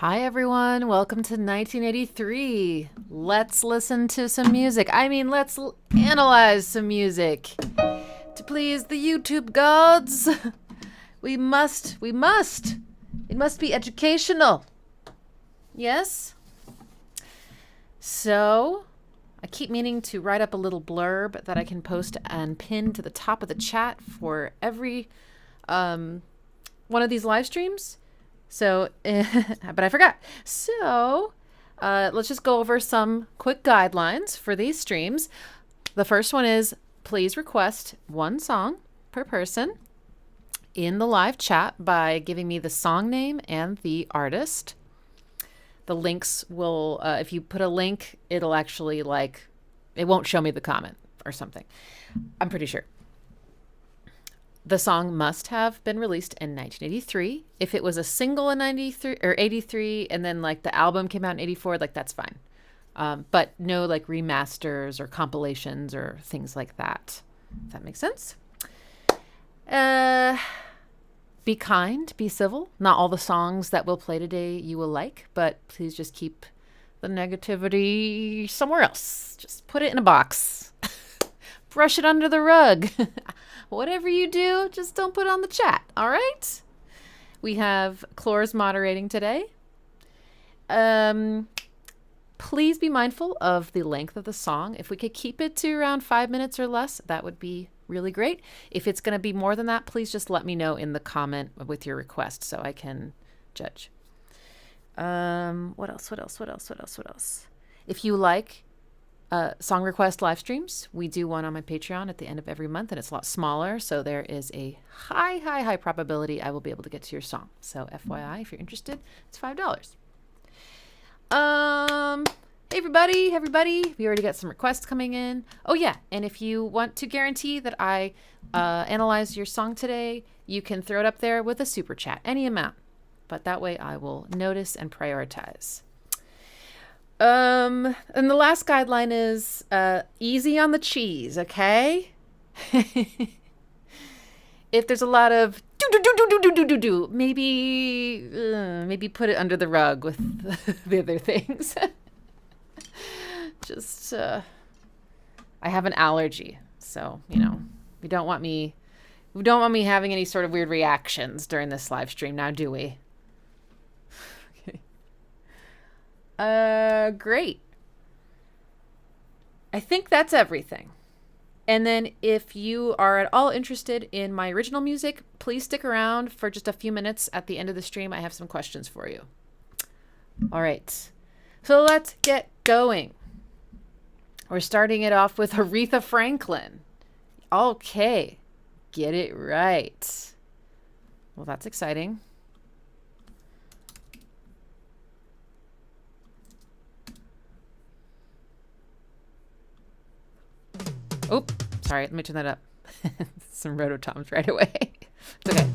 Hi everyone, welcome to 1983. Let's listen to some music. Let's analyze some music. To please the YouTube gods, we must. It must be educational. Yes? So, I keep meaning to write up a little blurb that I can post and pin to the top of the chat for every one of these live streams. So, but I forgot. So, let's just go over some quick guidelines for these streams. The first one is please request one song per person in the live chat by giving me the song name and the artist. The links will, if you put a link, it'll actually it won't show me the comment or something. I'm pretty sure. The song must have been released in 1983. If it was a single in 93 or 83 and then the album came out in 84, that's fine. But no remasters or compilations or things like that. Does that make sense? Be kind, be civil. Not all the songs that we'll play today you will like, but please just keep the negativity somewhere else. Just put it in a box. Brush it under the rug. Whatever you do, just don't put it on the chat, all right? We have Clores moderating today. Please be mindful of the length of the song. If we could keep it to around 5 minutes or less, that would be really great. If it's going to be more than that, please just let me know in the comment with your request so I can judge. What else? If you like song request live streams, we do one on my Patreon at the end of every month, and it's a lot smaller, so there is a high probability I will be able to get to your song. So FYI, if you're interested, it's $5. Hey everybody, we already got some requests coming in. Oh yeah, and if you want to guarantee that I analyze your song today, you can throw it up there with a super chat, any amount, but that way I will notice and prioritize. And the last guideline is easy on the cheese, okay? If there's a lot of do, maybe put it under the rug with the other things. Just I have an allergy, so we don't want me having any sort of weird reactions during this live stream, now do we? Great. I think that's everything. And then if you are at all interested in my original music, please stick around for just a few minutes at the end of the stream. I have some questions for you. All right. So let's get going. We're starting it off with Aretha Franklin. Okay. Get it right. Well, that's exciting. Oh, sorry. Let me turn that up. Some rototoms right away. It's okay.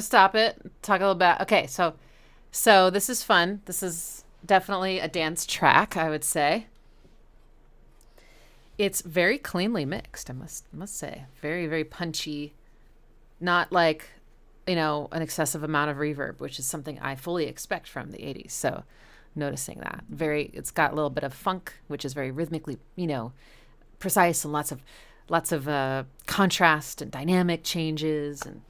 Stop it. Talk a little bit. Okay, so this is fun. This is definitely a dance track, I would say. It's very cleanly mixed, I must say. Very, very punchy. Not like an excessive amount of reverb, which is something I fully expect from the 80s. So noticing that it's got a little bit of funk, which is very rhythmically, precise, and lots of contrast and dynamic changes. And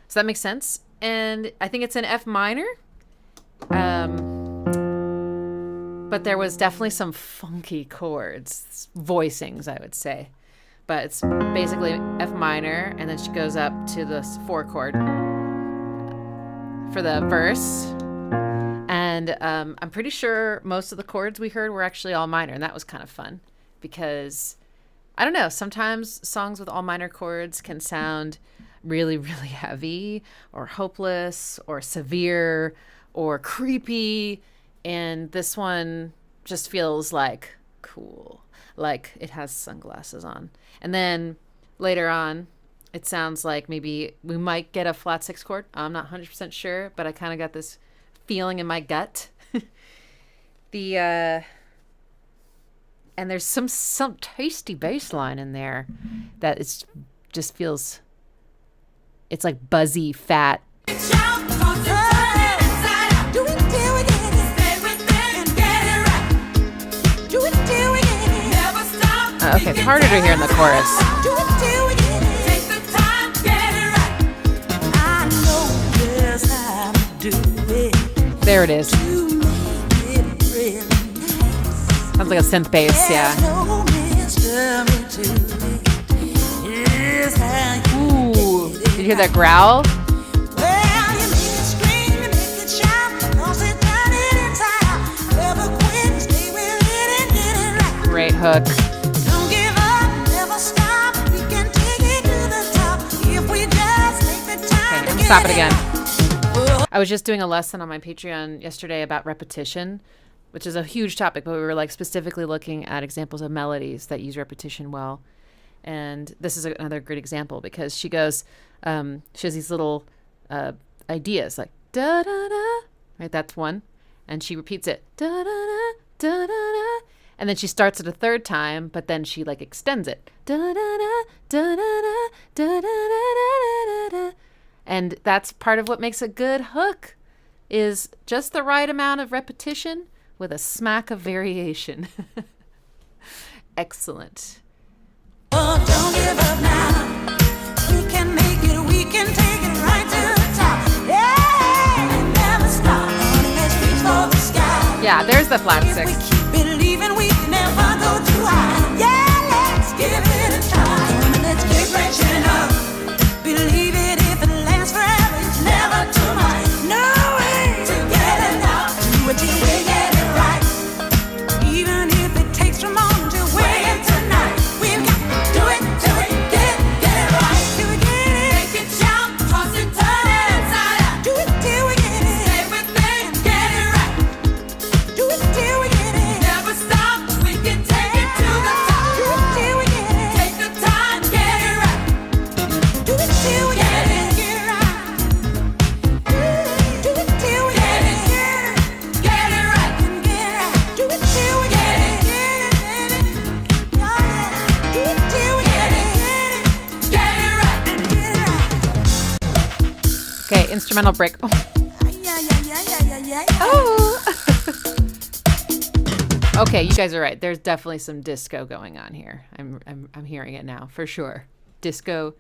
so that makes sense. And I think it's in F minor. But there was definitely some funky chords, voicings, I would say. But it's basically F minor, and then she goes up to the 4 chord for the verse. And I'm pretty sure most of the chords we heard were actually all minor, and that was kind of fun because, I don't know, sometimes songs with all minor chords can sound really, really heavy or hopeless or severe or creepy. And this one just feels like cool, like it has sunglasses on. And then later on, it sounds like maybe we might get a flat 6 chord. I'm not 100% sure, but I kind of got this feeling in my gut. And there's some tasty bass line in there that just feels, it's like buzzy, fat. Okay, it's harder to hear in the chorus. There it is. Sounds like a synth bass, yeah. Ooh, did you hear that growl? Great hook. Stop it again. I was just doing a lesson on my Patreon yesterday about repetition, which is a huge topic, but we were specifically looking at examples of melodies that use repetition well. And this is another great example because she goes, she has these little ideas like da da da, right? That's one. And she repeats it da da da da da da. And then she starts it a third time, but then she extends it. Da da da da da da da da da da. And that's part of what makes a good hook, is just the right amount of repetition with a smack of variation. Excellent. Oh, don't give up now. We can make it, we can take it right to the top. Yeah, never stop. Let's reach for the sky. Yeah, there's the flat 6. If we keep believing, we can never go too high. Yeah, let's give it a try. Let's keep reaching up. Believe it, if it lasts forever, it's never too much. No way to get it out. Do it till we get it right. Even if it takes from morning till way into night, we've got to do it till we get it right. Till we get it. Make it jump, toss it, turn it inside out. Do it till we get it. Stay with it, get it right. Do it till we get it. Never stop, we can take it to the top. Do it till we get it. Take the time, get it right. Do it till we get it. Get it right. Do it till we get it. Get it right. Get it right. Do it till we get it. Do it till we get it. Get it right. Get it right. Okay, instrumental break. Oh. Yeah. Oh. Okay, you guys are right. There's definitely some disco going on here. I'm hearing it now for sure. Disco,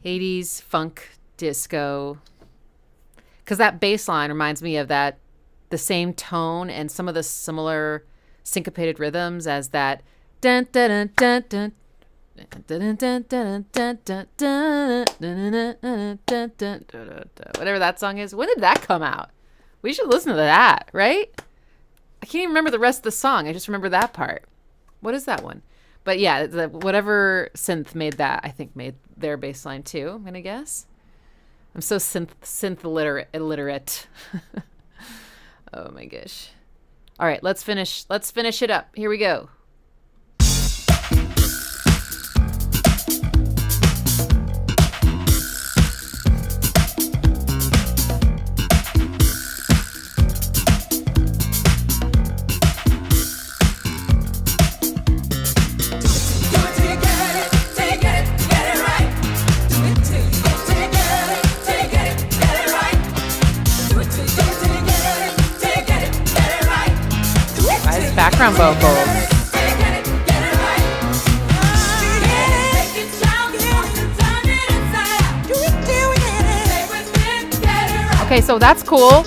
80s funk disco. Because that bass line reminds me of the same tone and some of the similar syncopated rhythms as that dun dun dun dun dun dun dun dun dun dun dun, whatever that song is. When did that come out? We should listen to that, right? I can't even remember the rest of the song. I just remember that part. What is that one? But yeah, whatever synth made that, I think made their bass line too, I'm going to guess. I'm so synth illiterate. Oh my gosh. All right, let's finish it up. Here we go. Get it right. Do it till you get it. background vocals. Okay, so that's cool.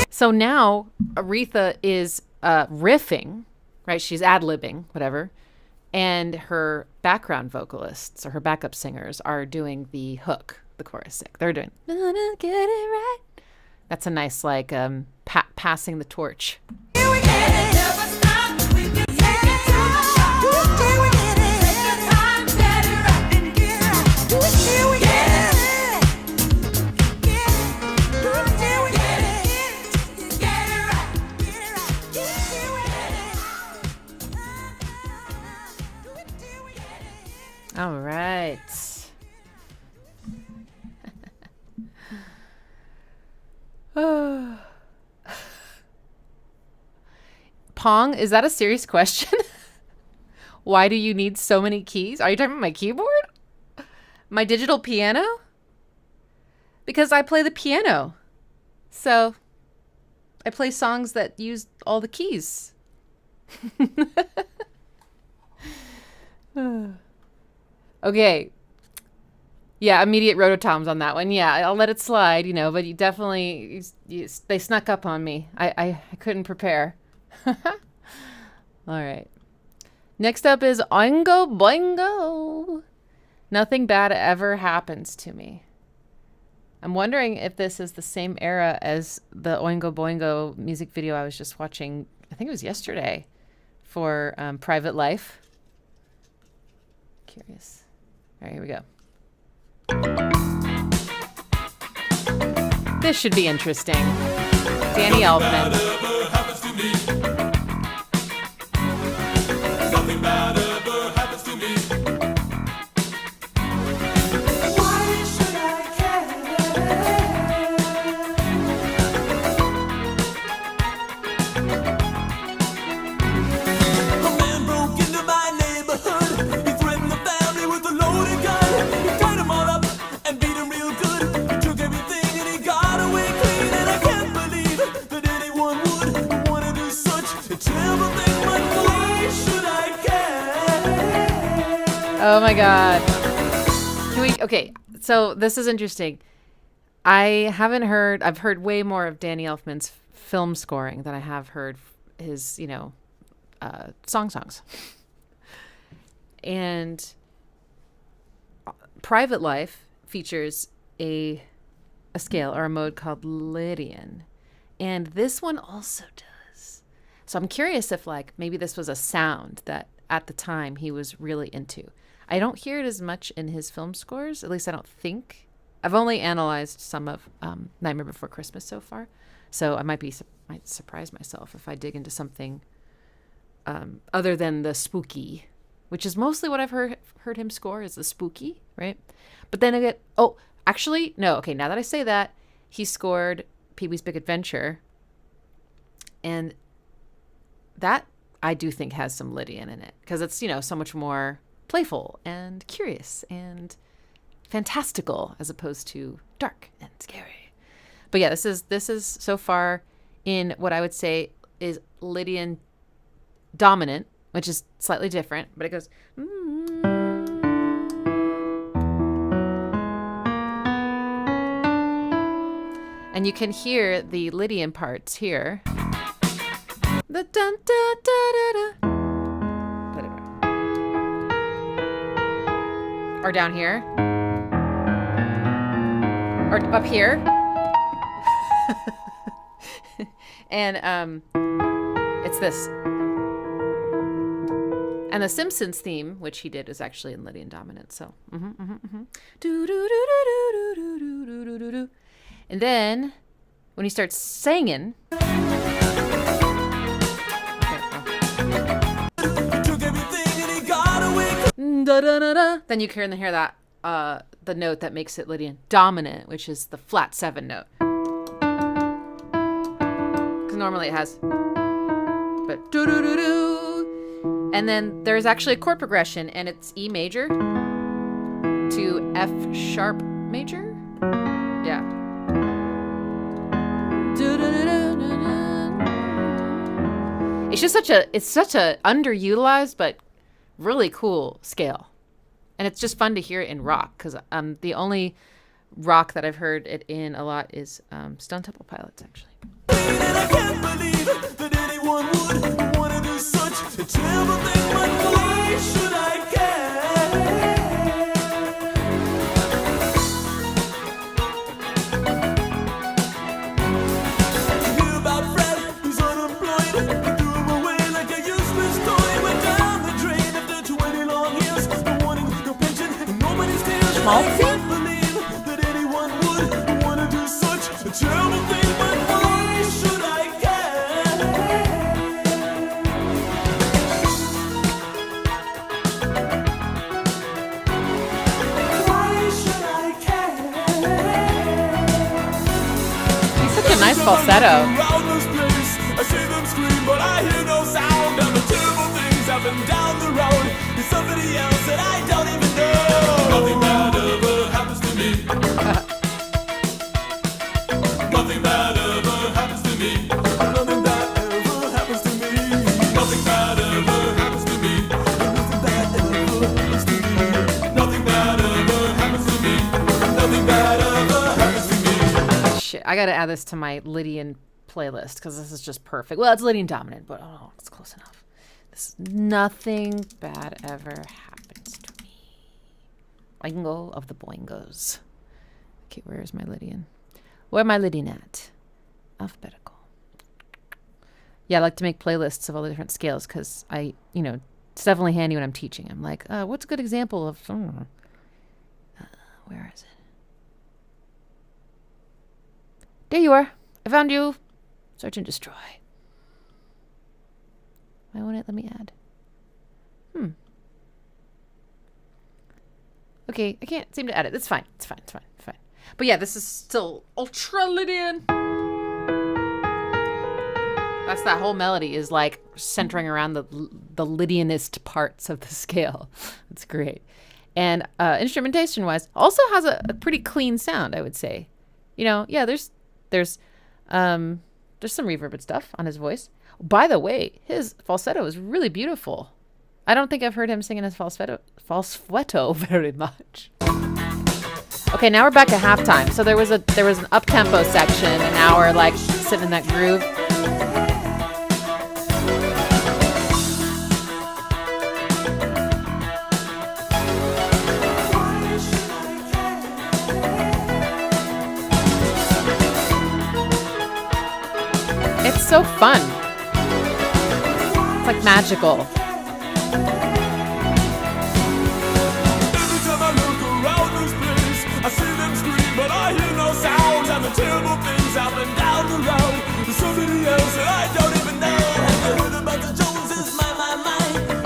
So now Aretha is riffing, right? She's ad-libbing, whatever. And her background vocalists or her backup singers are doing the hook, the chorus. They're doing, "Gonna get it right." That's a nice, like, passing the torch. All right. Pong, is that a serious question? Why do you need so many keys? Are you talking about my keyboard? My digital piano? Because I play the piano. So I play songs that use all the keys. Okay. Yeah, immediate rototoms on that one. Yeah, I'll let it slide, but you definitely, they snuck up on me. I couldn't prepare. All right. Next up is Oingo Boingo. Nothing bad ever happens to me. I'm wondering if this is the same era as the Oingo Boingo music video I was just watching, I think it was yesterday, for Private Life. Curious. All right, here we go. This should be interesting. Danny Elfman. Nothing bad ever happens to me. Why should I care? A man broke into my neighborhood. He threatened the family with a loaded gun. He tied them all up and beat them real good. He took everything and he got away clean. And I can't believe that anyone would want to do such a terrible thing. But why should I care? Oh my God. Okay, so this is interesting. I've heard way more of Danny Elfman's film scoring than I have heard his, songs. And Private Life features a scale or a mode called Lydian. And this one also does. So I'm curious if maybe this was a sound that at the time he was really into. I don't hear it as much in his film scores, at least I don't think. I've only analyzed some of Nightmare Before Christmas so far. So I might surprise myself if I dig into something other than the spooky, which is mostly what I've heard him score is the spooky, right? But then I get, no, okay, now that I say that, he scored Pee-wee's Big Adventure, and that I do think has some Lydian in it, because it's, so much more playful and curious and fantastical as opposed to dark and scary. But yeah, this is so far in what I would say is Lydian dominant, which is slightly different, but it goes and you can hear the Lydian parts here. The dun da da da da. Put it right. Or down here. Or up here. And it's this. And the Simpsons theme, which he did, is actually in Lydian dominant. So, And then when he starts singing, then you can hear that the note that makes it Lydian dominant, which is the flat 7 note. Because normally it has, but and then there's actually a chord progression, and it's E major to F sharp major. Yeah. It's just such a underutilized but really cool scale. And it's just fun to hear it in rock, because the only rock that I've heard it in a lot is Stone Temple Pilots, actually. I can't believe that anyone would want to do such a terrible thing, but why should I care? You hear about Fred, who's unemployed. They threw him away like a useless toy. Went down the drain after 20 long years. No wanting no pension, and nobody's tears. I can't believe that anyone would want to do such a terrible thing, but why should I care? Why should I care? He's such a nice falsetto. Around this place, I see them scream, but I hear no sound. And the terrible things happen down the road. There's somebody else that I don't even know. Nothing bad ever happens to me. Nothing bad ever happens to me. Nothing bad ever happens to me. Nothing bad ever happens to me. Nothing bad ever happens to me. Nothing bad ever happens to me. Nothing bad ever happens to me. Shit, I gotta add this to my Lydian playlist, because this is just perfect. Well, it's Lydian dominant, but it's close enough. Nothing bad ever happens to me. Oingo of the Boingos. Okay, where is my Lydian? Where am I Lydian at? Alphabetical. Yeah, I like to make playlists of all the different scales, because it's definitely handy when I'm teaching. I'm like, what's a good example of... where is it? There you are. I found you. Search and destroy. Why won't it let me add? Okay, I can't seem to add it. It's fine. It's fine. It's fine. It's fine. But yeah, this is still ultra Lydian. That's that whole melody is like centering around the Lydianist parts of the scale. It's great. And instrumentation wise, also has a pretty clean sound, I would say. Yeah, there's some reverb and stuff on his voice. By the way, his falsetto is really beautiful. I don't think I've heard him singing his falsetto very much. Okay, now we're back at halftime. So there was an up-tempo section, and now we're like sitting in that groove. It's so fun. It's like magical. Every time I look around this place, I see them scream, but I hear no sound. And the terrible things happen down the road. There's somebody else that I don't even know. Have you heard about the Joneses? My.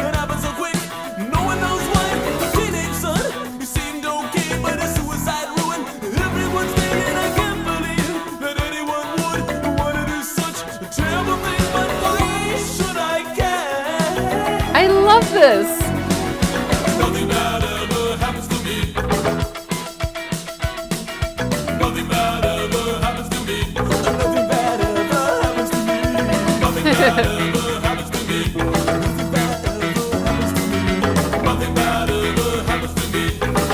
It happens so quick, no one knows why. The teenage son, he seemed okay, but his suicide ruined everyone's day. And I can't believe that anyone would want to do such a terrible thing. But why should I care? I love this. Nothing bad ever happens to me. Nothing bad ever happens to me. Nothing bad ever happens to me. Nothing bad ever happens to me. Nothing bad ever happens to me.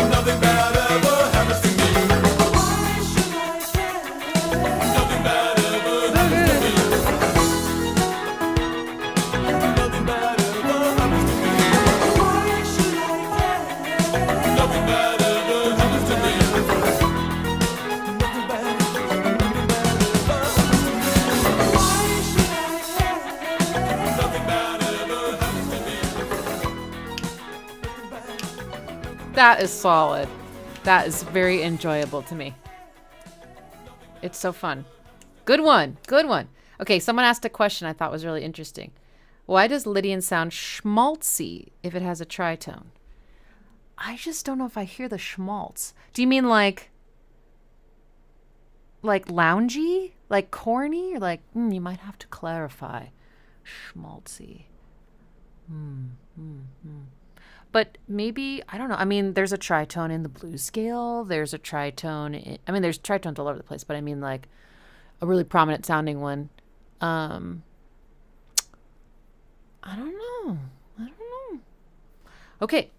Nothing bad ever happens to me. Nothing bad ever happens to me. Why should I care? Nothing bad ever happens to me. Nothing bad ever happens to me. Why should I care? Nothing bad ever happens to me. Nothing bad ever happens to me. Why should I care? Nothing bad ever happens to me. That is solid. That is very enjoyable to me. It's so fun. Good one. Good one. Okay, someone asked a question I thought was really interesting. Why does Lydian sound schmaltzy if it has a tritone? I just don't know if I hear the schmaltz. Do you mean like loungy? Like corny? Or like, you might have to clarify. Schmaltzy. But maybe, I don't know. I mean, there's a tritone in the blues scale. There's a tritone. There's tritones all over the place, but I mean like a really prominent sounding one. I don't know. Okay.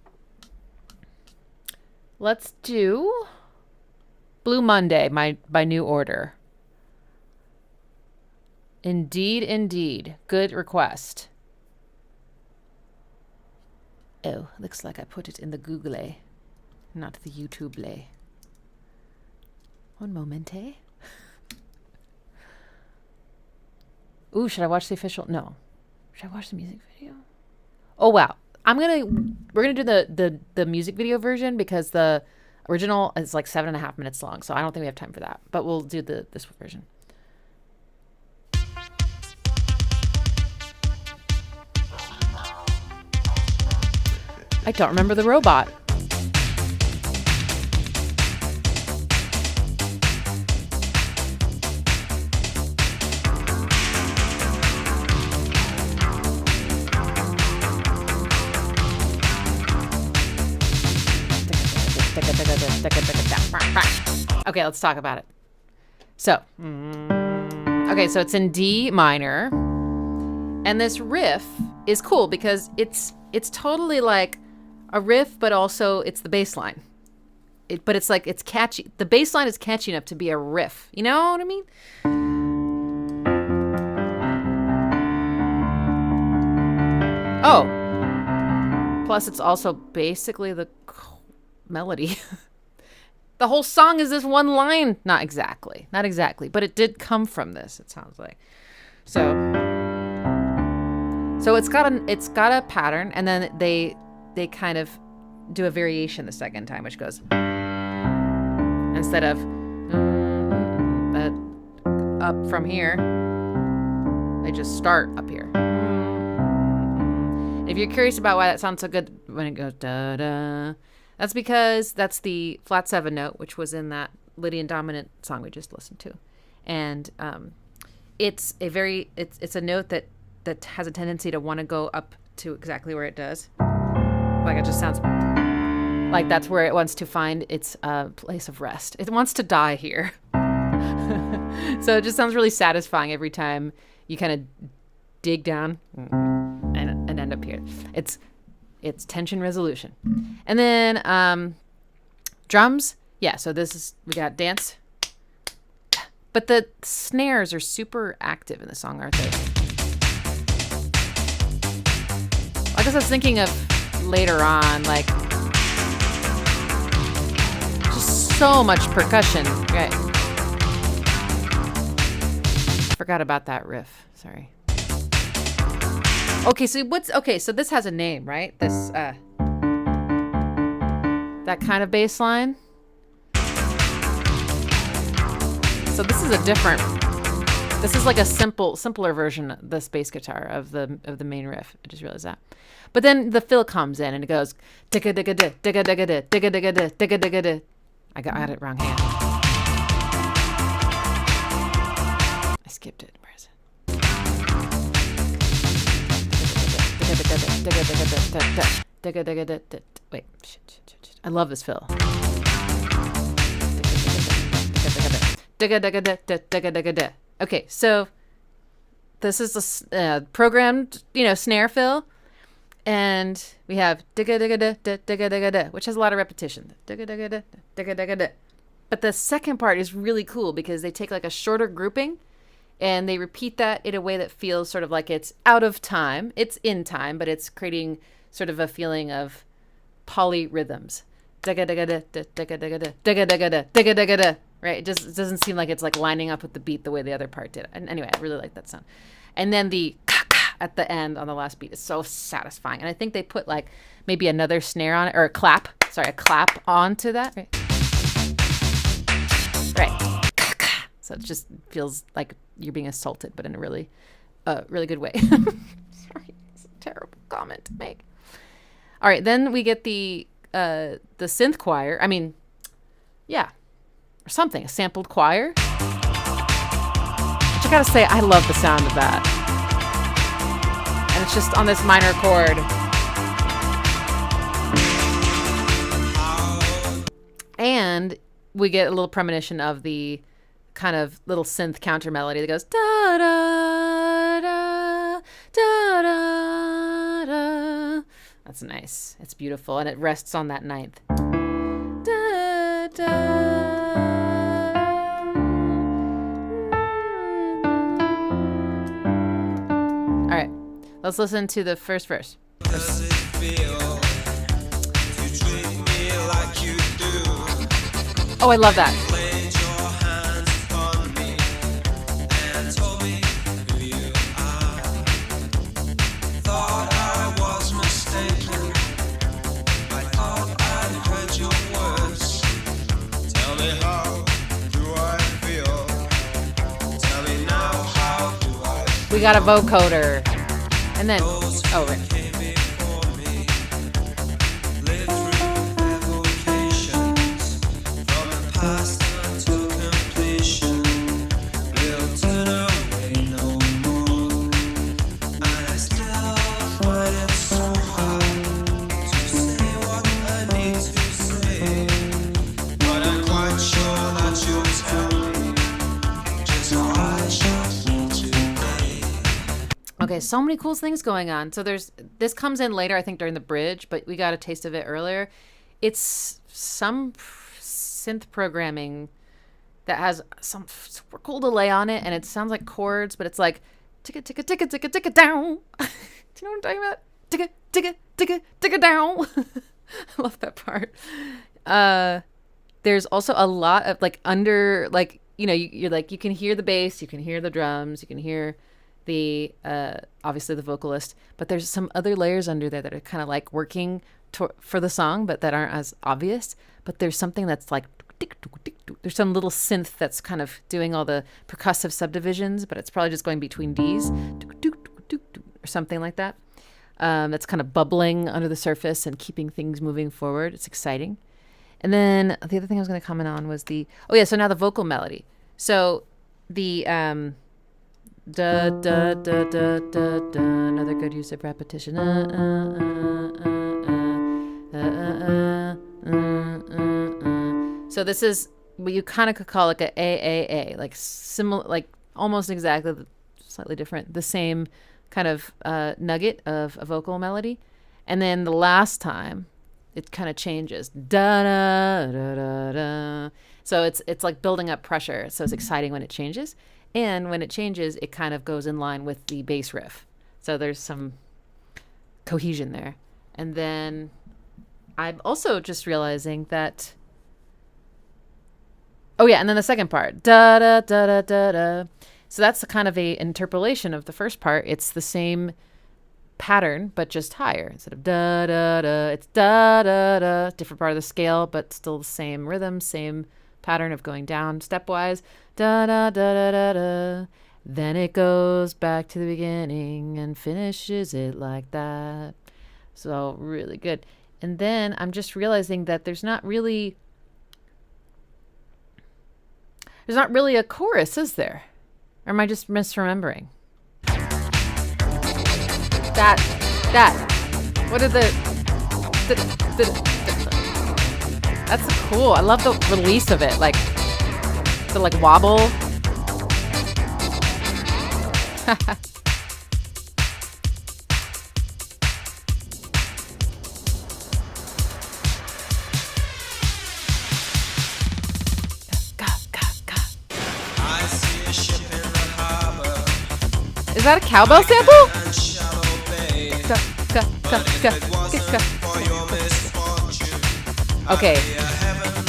Let's do Blue Monday, by New Order. Indeed. Good request. Oh, looks like I put it in the Google, not the YouTube. One moment, eh? Ooh, should I watch the official? No. Should I watch the music video? Oh wow. We're gonna do the music video version because the original is like 7.5 minutes long, so I don't think we have time for that. But we'll do this version. I don't remember the robot. Okay, let's talk about it. So, so it's in D minor, and this riff is cool because it's totally like a riff, but also it's the bass line. But it's like it's catchy. The bass line is catchy enough to be a riff. You know what I mean? Oh, plus it's also basically the melody. The whole song is this one line. Not exactly, but it did come from this. It sounds like so it's got a pattern, and then they kind of do a variation the second time, which goes instead of up from here, they just start up here. If you're curious about why that sounds so good when it goes da da, that's because that's the flat 7 note, which was in that Lydian dominant song we just listened to, and it's a note that has a tendency to want to go up to exactly where it does. Like it just sounds like that's where it wants to find its place of rest. It wants to die here. So it just sounds really satisfying every time you kind of dig down and end up here. It's tension resolution. And then drums. Yeah, so we got dance. But the snares are super active in the song, aren't they? I guess I was thinking of later on, like just so much percussion. Right. Forgot about that riff. Sorry. Okay, so this has a name, right? This that kind of bass line. So this is like a simpler version of this bass guitar of the main riff. I just realized that. But then the fill comes in and it goes digga digga digga digga digga digga digga digga digga digga. I got it wrong hand. I skipped it. Where is it? Wait. Shit. I love this fill. Okay, so this is a programmed, snare fill, and we have which has a lot of repetition. But the second part is really cool because they take like a shorter grouping and they repeat that in a way that feels sort of like it's out of time. It's in time, but it's creating sort of a feeling of polyrhythms. Right? It doesn't seem like it's like lining up with the beat the way the other part did. And anyway, I really like that sound. And then the at the end on the last beat is so satisfying. And I think they put like maybe another snare on it, or a clap onto that. Right. So it just feels like you're being assaulted, but in a really good way. Sorry, it's a terrible comment to make. All right, then we get the synth choir. I mean, yeah. Or something, a sampled choir. Which I gotta say, I love the sound of that. And it's just on this minor chord. And we get a little premonition of the kind of little synth counter melody that goes da da da da da That's nice. It's beautiful, and it rests on that ninth. Da, da. All right, let's listen to the first verse. Does it feel to treat me like you do? Oh, I love that. Laid your hands upon me and told me who you are. Thought I was mistaken. I thought I'd heard your words. Tell me how do I feel? Tell me now how do I feel? We got a vocoder. And then, oh, right. Okay, so many cool things going on. So this comes in later, I think, during the bridge, but we got a taste of it earlier. It's some synth programming that has some super cool delay on it, and it sounds like chords, but it's like ticka ticka ticka ticka ticka down. Do you know what I'm talking about? Ticka ticka ticka ticka down. I love that part. There's also a lot of like under like, you know, you're like, you can hear the bass, you can hear the drums, you can hear the obviously the vocalist, but there's some other layers under there that are kind of like working for the song, but that aren't as obvious. But there's something that's like there's some little synth that's kind of doing all the percussive subdivisions, but it's probably just going between D's or something like that. That's kind of bubbling under the surface and keeping things moving forward. It's exciting. And then the other thing I was going to comment on was so now the vocal melody. So the da da da da da da, another good use of repetition. So this is what you kind of could call like a like similar, like almost exactly, slightly different, the same kind of nugget of a vocal melody. And then the last time it kind of changes, da da da da da. So it's like building up pressure. So it's exciting when it changes. And when it changes, it kind of goes in line with the bass riff. So there's some cohesion there. And then I'm also just realizing that... Oh, yeah, and then the second part. Da-da-da-da-da-da. So that's a kind of a interpolation of the first part. It's the same pattern, but just higher. Instead of da-da-da, it's da-da-da. Different part of the scale, but still the same rhythm, same pattern of going down stepwise. Da da da da da da. Then it goes back to the beginning and finishes it like that. So really good. And then I'm just realizing that there's not really a chorus, is there? Or am I just misremembering? That. What are the that's cool. I love the release of it. Like the like wobble. Is that a cowbell sample? Okay,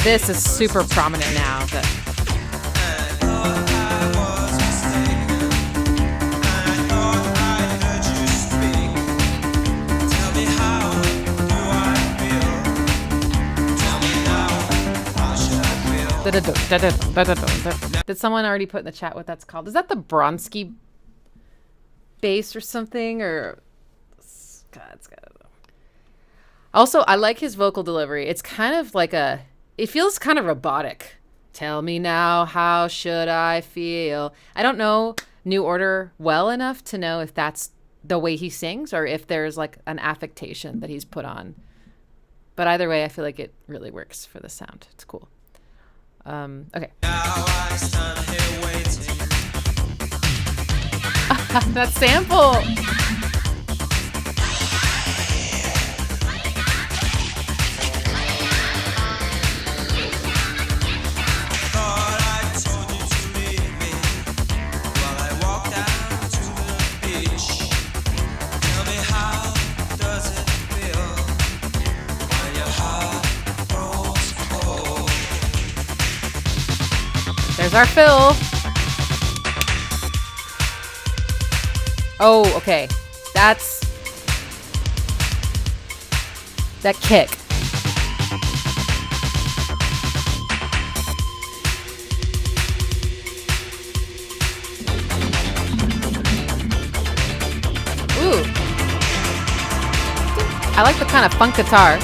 this is super prominent now. Did someone already put in the chat what that's called? Is that the Bronsky bass or something? Or God, also, I like his vocal delivery. It's kind of like it feels kind of robotic. Tell me now, how should I feel? I don't know New Order well enough to know if that's the way he sings or if there's like an affectation that he's put on. But either way, I feel like it really works for the sound. It's cool. Okay. That sample. our fill. Oh, okay. That's that kick. Ooh. I like the kind of funk guitar.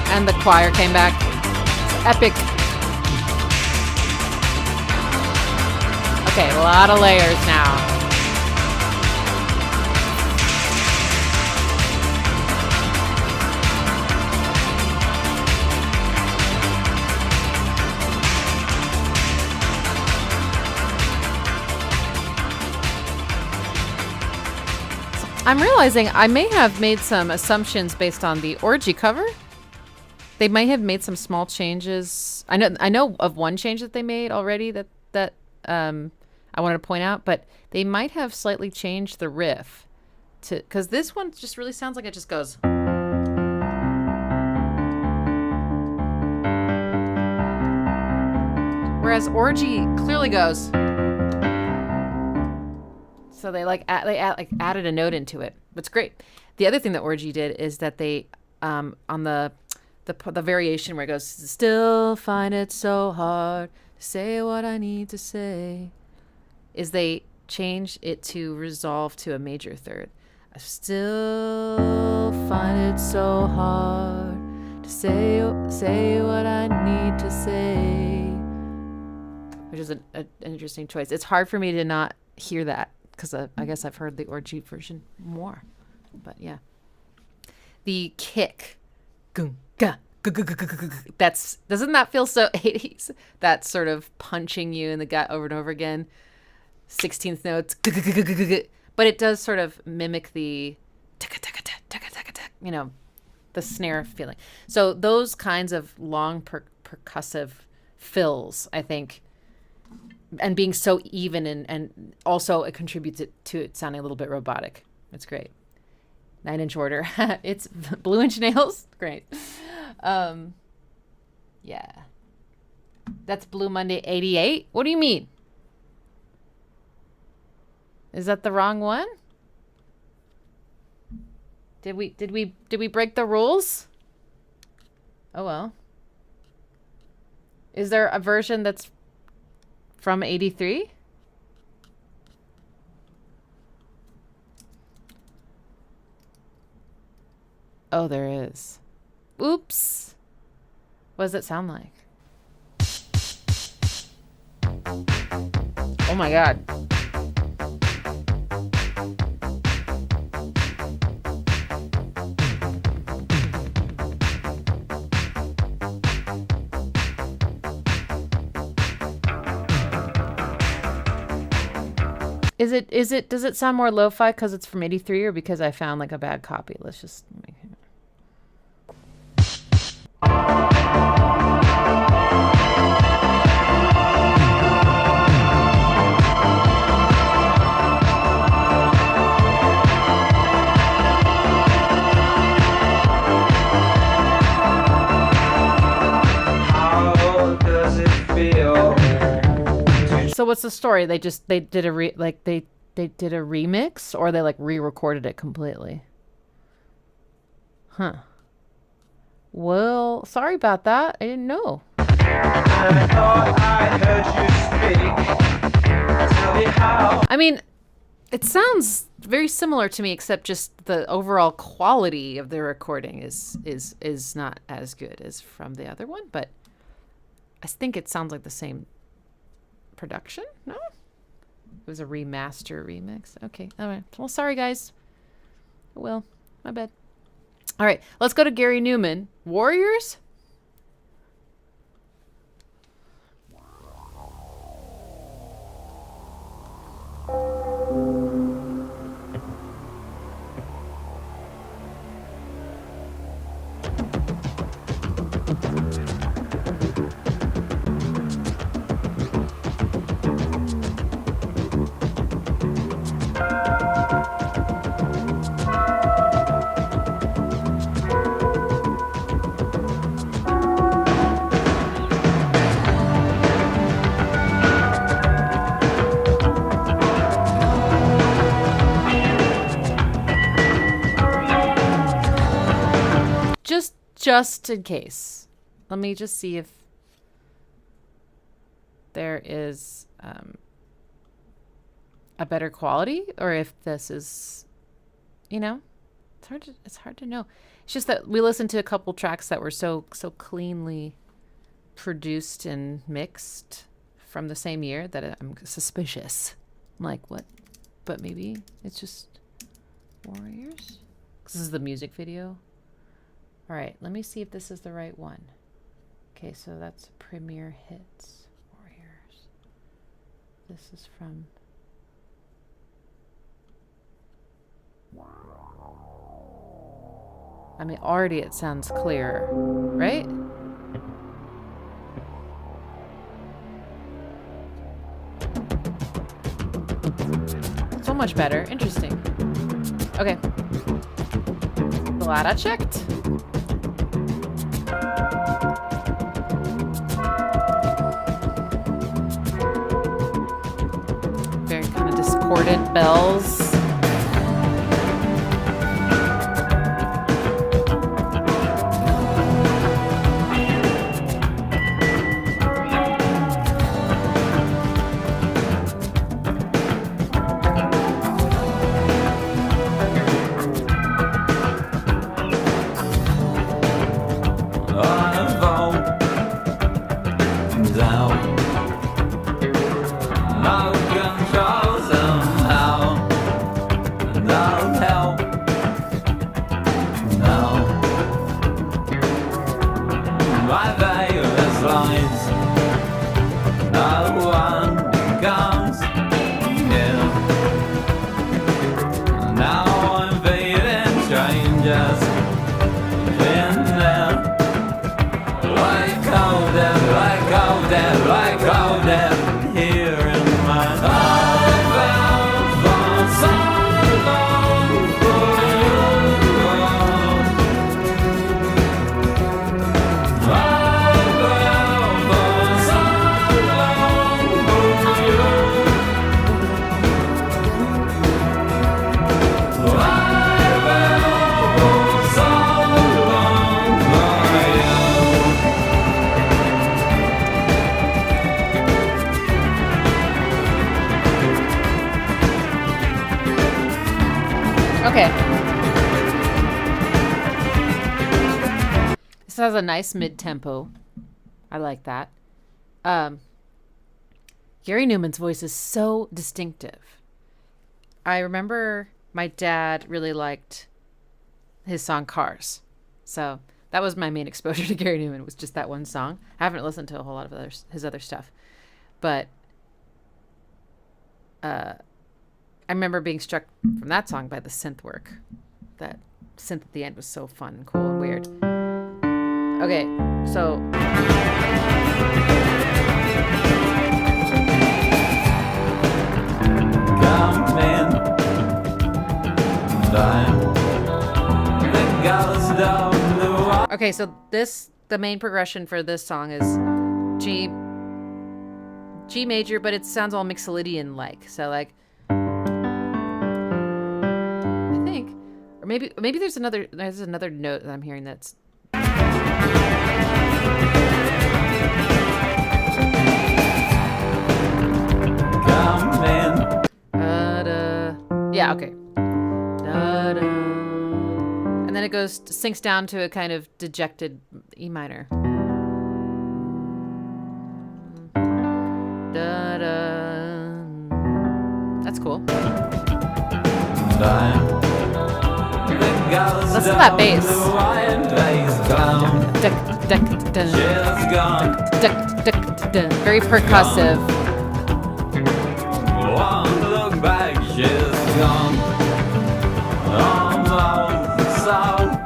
And the choir came back. It's epic. Okay, a lot of layers now. I'm realizing I may have made some assumptions based on the orgy cover. They might have made some small changes. I know of one change that they made already that I wanted to point out, but they might have slightly changed the riff to, because this one just really sounds like it just goes. Whereas orgy clearly goes. So they added a note into it. That's great. The other thing that orgy did is that they on the variation where it goes, still find it so hard to say what I need to say, is they changed it to resolve to a major third. I still find it so hard to say what I need to say, which is an interesting choice. It's hard for me to not hear that because I guess I've heard the orgy version more. But yeah, the kick, that's, doesn't that feel so 80s? That sort of punching you in the gut over and over again. 16th notes, but it does sort of mimic the, you know, the snare feeling. So those kinds of long percussive fills, I think, and being so even and also it contributes to it sounding a little bit robotic. It's great. 9-inch order. It's Blue Inch Nails. Great. Yeah. That's Blue Monday 88. What do you mean? Is that the wrong one? Did we break the rules? Oh well. Is there a version that's from 83? Oh, there is. Oops. What does it sound like? Oh my God. Does it sound more lo-fi because it's from 83 or because I found like a bad copy? Let's just make it. So what's the story? They did a remix, or they like re-recorded it completely? Huh. Well, sorry about that. I didn't know. I thought I heard you speak. Tell me how. I mean, it sounds very similar to me, except just the overall quality of the recording is not as good as from the other one, but I think it sounds like the same production. No, it was a remaster remix. Okay, all right. Well, sorry guys. Well, my bad. All right, let's go to Gary Numan. Warriors. just in case. Let me just see if there is a better quality, or if this is, it's hard to know. It's just that we listened to a couple tracks that were so cleanly produced and mixed from the same year that I'm suspicious. I'm like, what? But maybe it's just Warriors? 'Cause this is the music video. All right, let me see if this is the right one. Okay, so that's Premiere Hits, Warriors. This is from... I mean, already it sounds clearer, right? So much better. Interesting. Okay. Glad I checked. Very kind of discordant bells. Has a nice mid-tempo. I like that. Gary Numan's voice is so distinctive. I remember my dad really liked his song Cars. So that was my main exposure to Gary Numan, was just that one song. I haven't listened to a whole lot of his other stuff. But I remember being struck from that song by the synth work. That synth at the end was so fun and cool and weird. Okay, so okay, so the main progression for this song is G major, but it sounds all Mixolydian like. So like, I think, or maybe there's another note that I'm hearing that's yeah, okay. And then it sinks down to a kind of dejected E minor. That's cool. Listen to that bass. Very percussive.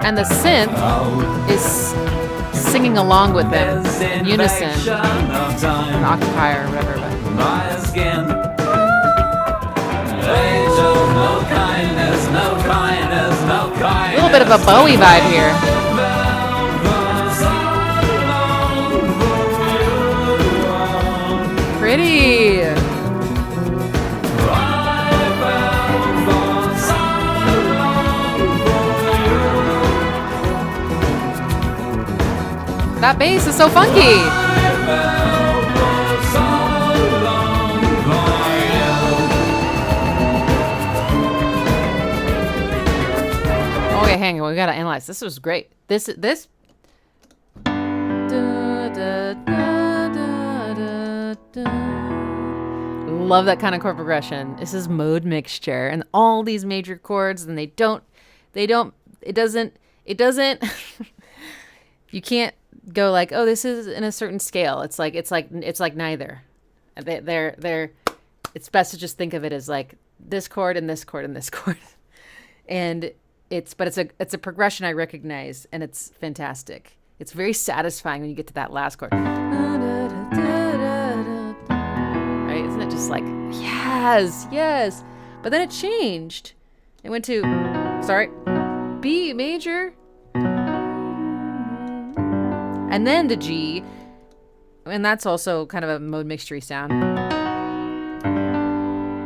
And the synth is singing along with them in unison, an occupier or whatever. A little bit of a Bowie vibe here. Pretty. That bass is so funky. Okay, hang on. We gotta analyze. This was great. This. Love that kind of chord progression. This is mode mixture and all these major chords, and it doesn't. You can't go like, oh, this is in a certain scale. It's like neither. They're. It's best to just think of it as like this chord and this chord and this chord, and it's a progression I recognize, and it's fantastic. It's very satisfying when you get to that last chord. Right? Isn't it just like, yes. But then it changed. It went to, B major. And then to G. And that's also kind of a mode mixture sound.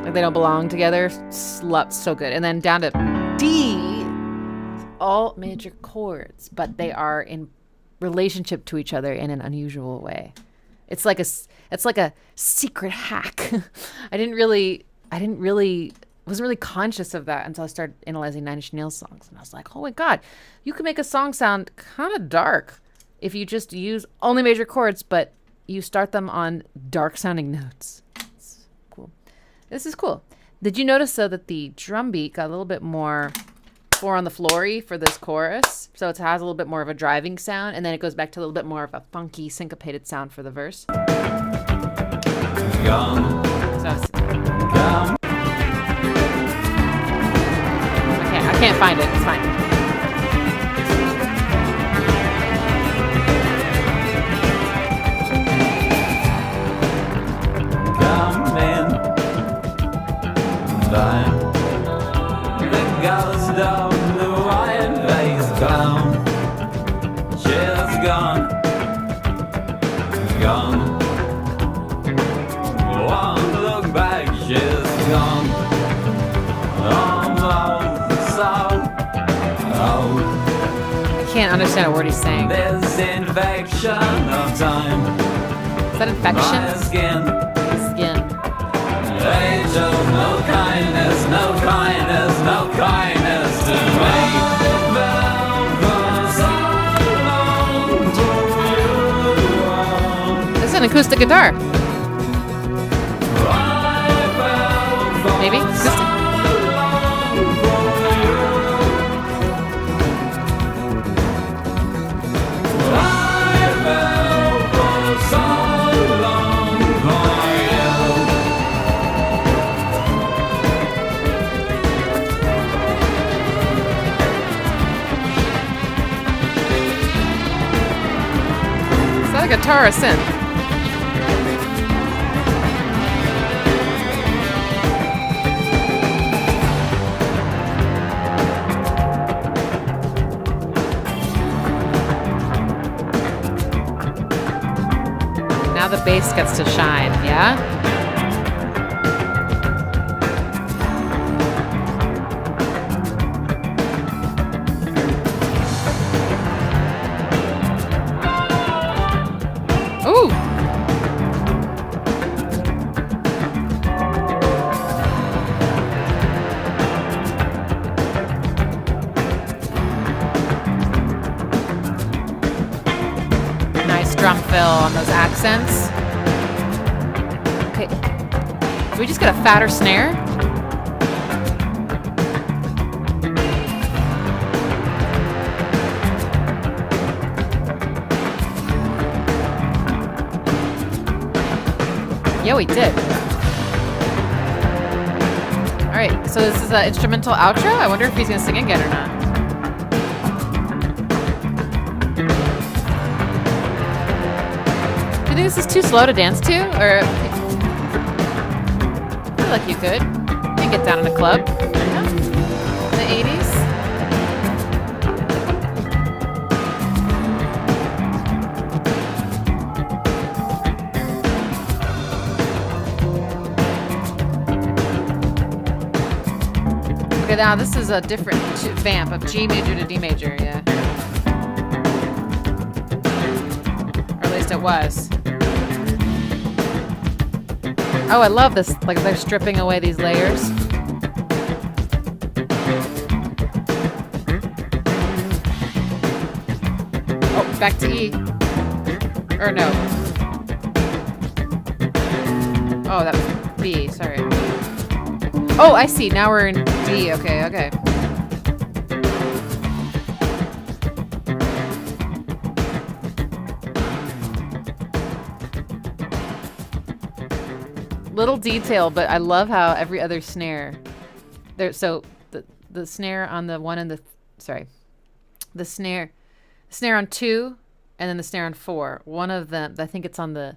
Like they don't belong together. So good. And then down to D. All major chords, but they are in relationship to each other in an unusual way. It's like a secret hack. I wasn't really conscious of that until I started analyzing Nine Inch Nails songs, and I was like, oh my god, you can make a song sound kind of dark if you just use only major chords, but you start them on dark sounding notes. It's cool. This is cool. Did you notice though that the drum beat got a little bit more 4 on the floory for this chorus, so it has a little bit more of a driving sound, and then it goes back to a little bit more of a funky syncopated sound for the verse. I can't find it. It's fine. Come in, dime. The girls down the wine face clown. She's gone. Won't look back, she's gone. Almost out. I can't understand a word he's saying. This infection of time. Is that infection? My skin. Skin. Age of no kindness to me. This is an acoustic guitar. Maybe acoustic. Is that a guitar or a synth? Now the bass gets to shine, yeah? Ooh! Nice drum fill on those accents. Okay. Do we just get a fatter snare? Yeah, we did. All right, so this is an instrumental outro. I wonder if he's gonna sing again or not. Do you think this is too slow to dance to, or? I feel like you could. You can get down in a club. Yeah. In the 80s. Okay, now this is a different vamp of G major to D major, yeah. least it was. Oh, I love this. Like they're stripping away these layers. Oh, back to E. Or no. Oh, that was B. Sorry. Oh, I see. Now we're in D. Okay, okay. Little detail, but I love how every other snare there. So the snare on the one and the snare on 2, and then the snare on 4. One of them, I think it's on the,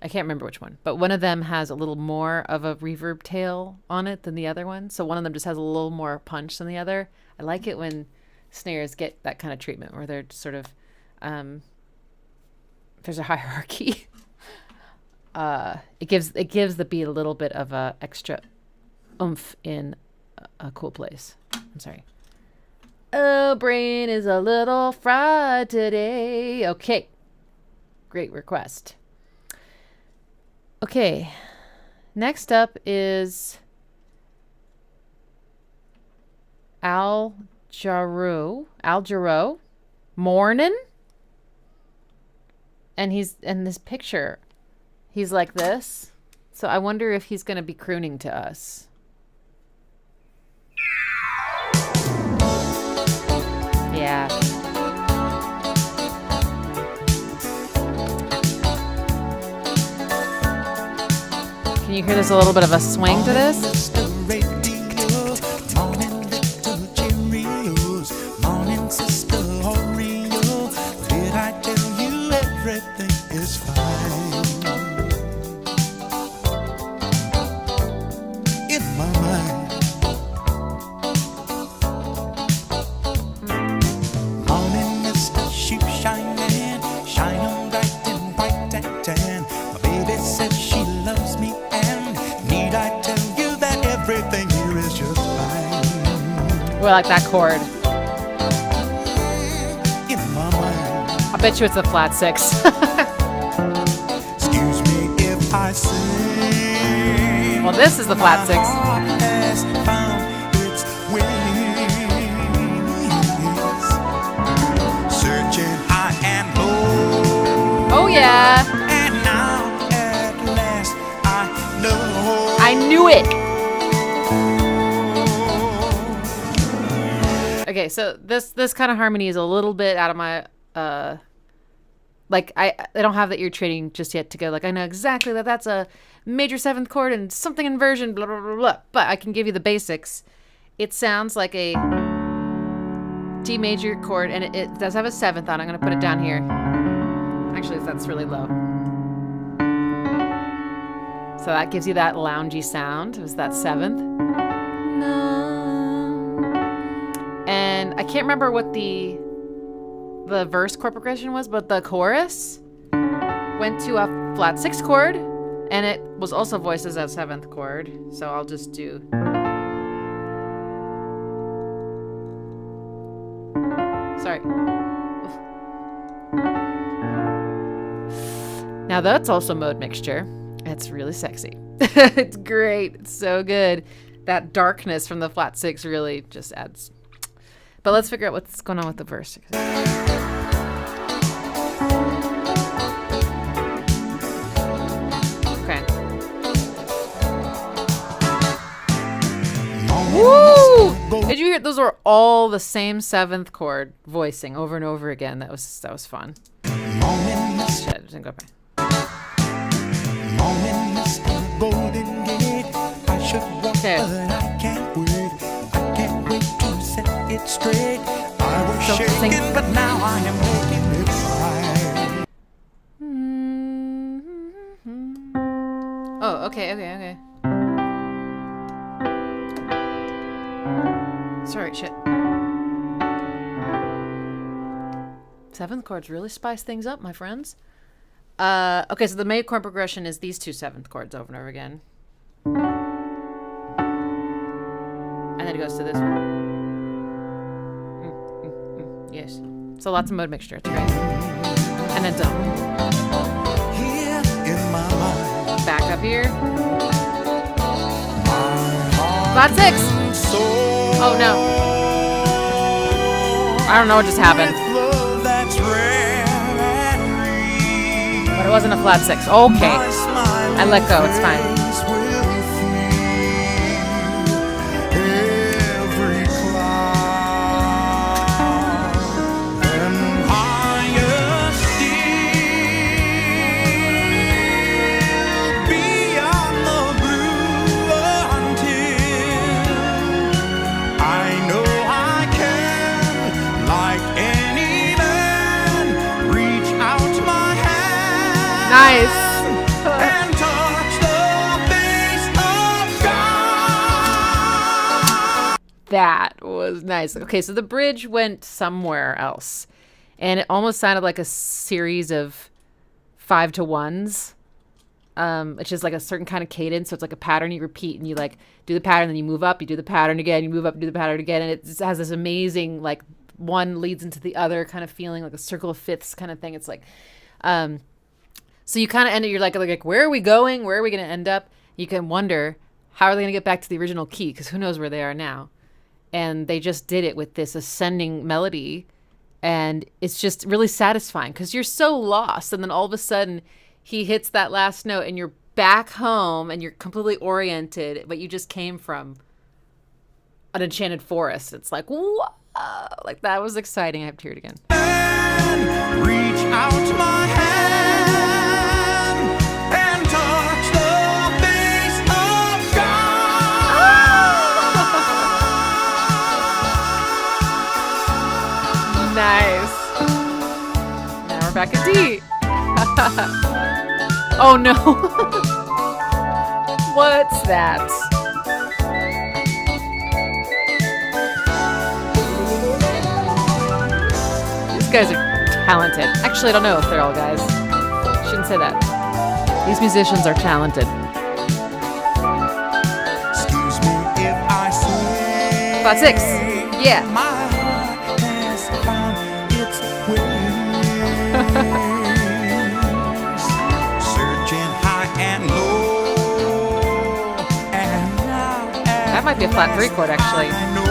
I can't remember which one, but one of them has a little more of a reverb tail on it than the other one. So one of them just has a little more punch than the other. I like it when snares get that kind of treatment where they're sort of there's a hierarchy. It gives the beat a little bit of a extra oomph in a cool place. I'm sorry. Oh, brain is a little fried today. Okay. Great request. Okay. Next up is Jarreau. Mornin. And he's in this picture. He's like this. So I wonder if he's going to be crooning to us. Yeah. Can you hear there's a little bit of a swing to this? Morning, little Cheerios. Morning, sister Oreo. Did I tell you everything is fine? In my mind. Morning, Mr. Shoe Shining, shining bright and bright and tan. My baby says she loves me, and need I tell you that everything here is just fine. Ooh, I like that chord. In my mind. I bet you it's a flat 6. Excuse me if I say. Well, this is the flat 6. My heart has found its wings, searching high and low. Oh, yeah. And now at last I know. I knew it. Okay, so this kind of harmony is a little bit out of my like I don't have the ear training just yet to go like I know exactly that that's a major 7th chord and something inversion blah blah blah blah, but I can give you the basics. It sounds like a D major chord, and it does have a 7th on. I'm gonna put it down here. Actually, that's really low. So that gives you that loungy sound. It was that 7th. And I can't remember what the verse chord progression was, but the chorus went to a flat 6 chord, and it was also voiced as a 7th chord. So I'll just do. Sorry. Now that's also mode mixture. It's really sexy. It's great. It's so good. That darkness from the flat 6 really just adds. But let's figure out what's going on with the verse. Okay. Woo! Did you hear? Those were all the same 7th chord voicing over and over again. That was fun. Shit, it didn't go back. Okay. I can't wait to set it straight. I was So shaking, sing- but now I am making it fine. Oh, okay. Sorry, shit. 7th chords really spice things up, my friends. Okay, so the main chord progression is these two 7th chords over and over again. And then it goes to this one. Yes. So lots of mode mixture. It's great. And infinitum. Here in my mind, Back up here. flat Flat 6. Oh no. I don't know what just happened. But it wasn't a flat 6. Okay. I let go. It's fine. Nice. And touch the face of God. That was nice. Okay, so the bridge went somewhere else. And it almost sounded like a series of 5 to 1s. Which is like a certain kind of cadence. So it's like a pattern you repeat and you like do the pattern, then you move up, you do the pattern again, you move up, you do the pattern again. And it just has this amazing, like, one leads into the other kind of feeling, like a circle of fifths kind of thing. It's like, so you kind of end it, you're like, where are we going? Where are we going to end up? You can wonder, how are they going to get back to the original key? Because who knows where they are now. And they just did it with this ascending melody. And it's just really satisfying because you're so lost. And then all of a sudden he hits that last note and you're back home and you're completely oriented, but you just came from an enchanted forest. It's like, whoa, like that was exciting. I have to hear it again. Reach out my hand and touch the face of God. Nice. Now we're back at D. Oh no. What's that? These guys are talented. Actually, I don't know if they're all guys. Shouldn't say that. These musicians are talented. Excuse me if I say Flat 6. Yeah. my heart has found its way. Searching high and low, and now That might be a flat 3 chord, actually. I know.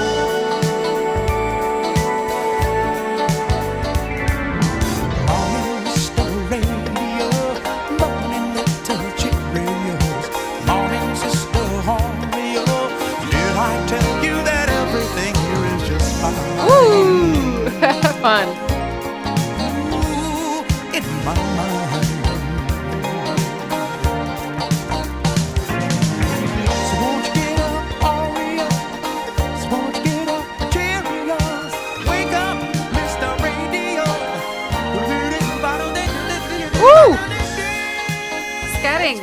Morning, Mr. Radio, morning, little chick radios, morning, Sister Hornio. Did I tell you that everything here is just fine? Woo! Fun. Ooh, in my mind. So won't you get up, Oreo? So won't you get up, Cheerios? Wake up, Mr. Radio. Woo! Scatting.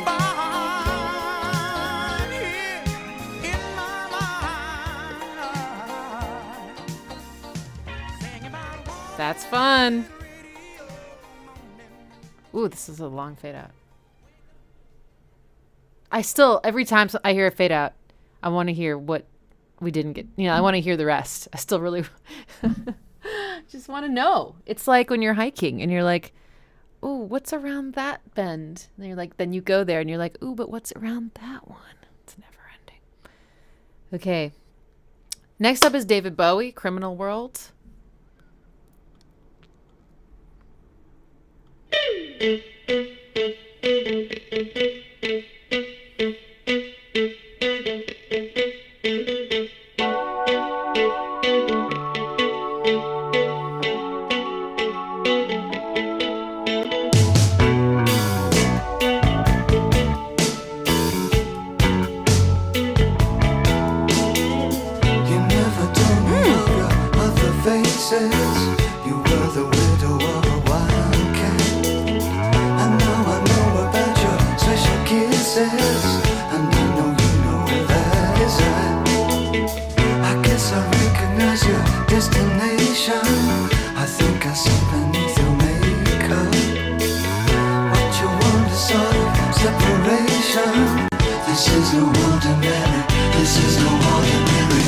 That's fun. Ooh, this is a long fade out. I still, every time I hear a fade out, I want to hear what we didn't get. You know, I want to hear the rest. I still really just want to know. It's like when you're hiking and you're like, ooh, what's around that bend? And you're like, then you go there and you're like, ooh, but what's around that one? It's never ending. Okay. Next up is David Bowie, Criminal World. You never told me of your other faces. You were the widow of a wildcat. And now I know about your special kisses. And I know you know where that is at. I guess I recognize your destination. I think I see beneath your makeup what you want is sort of separation. This is no ordinary, this is no ordinary.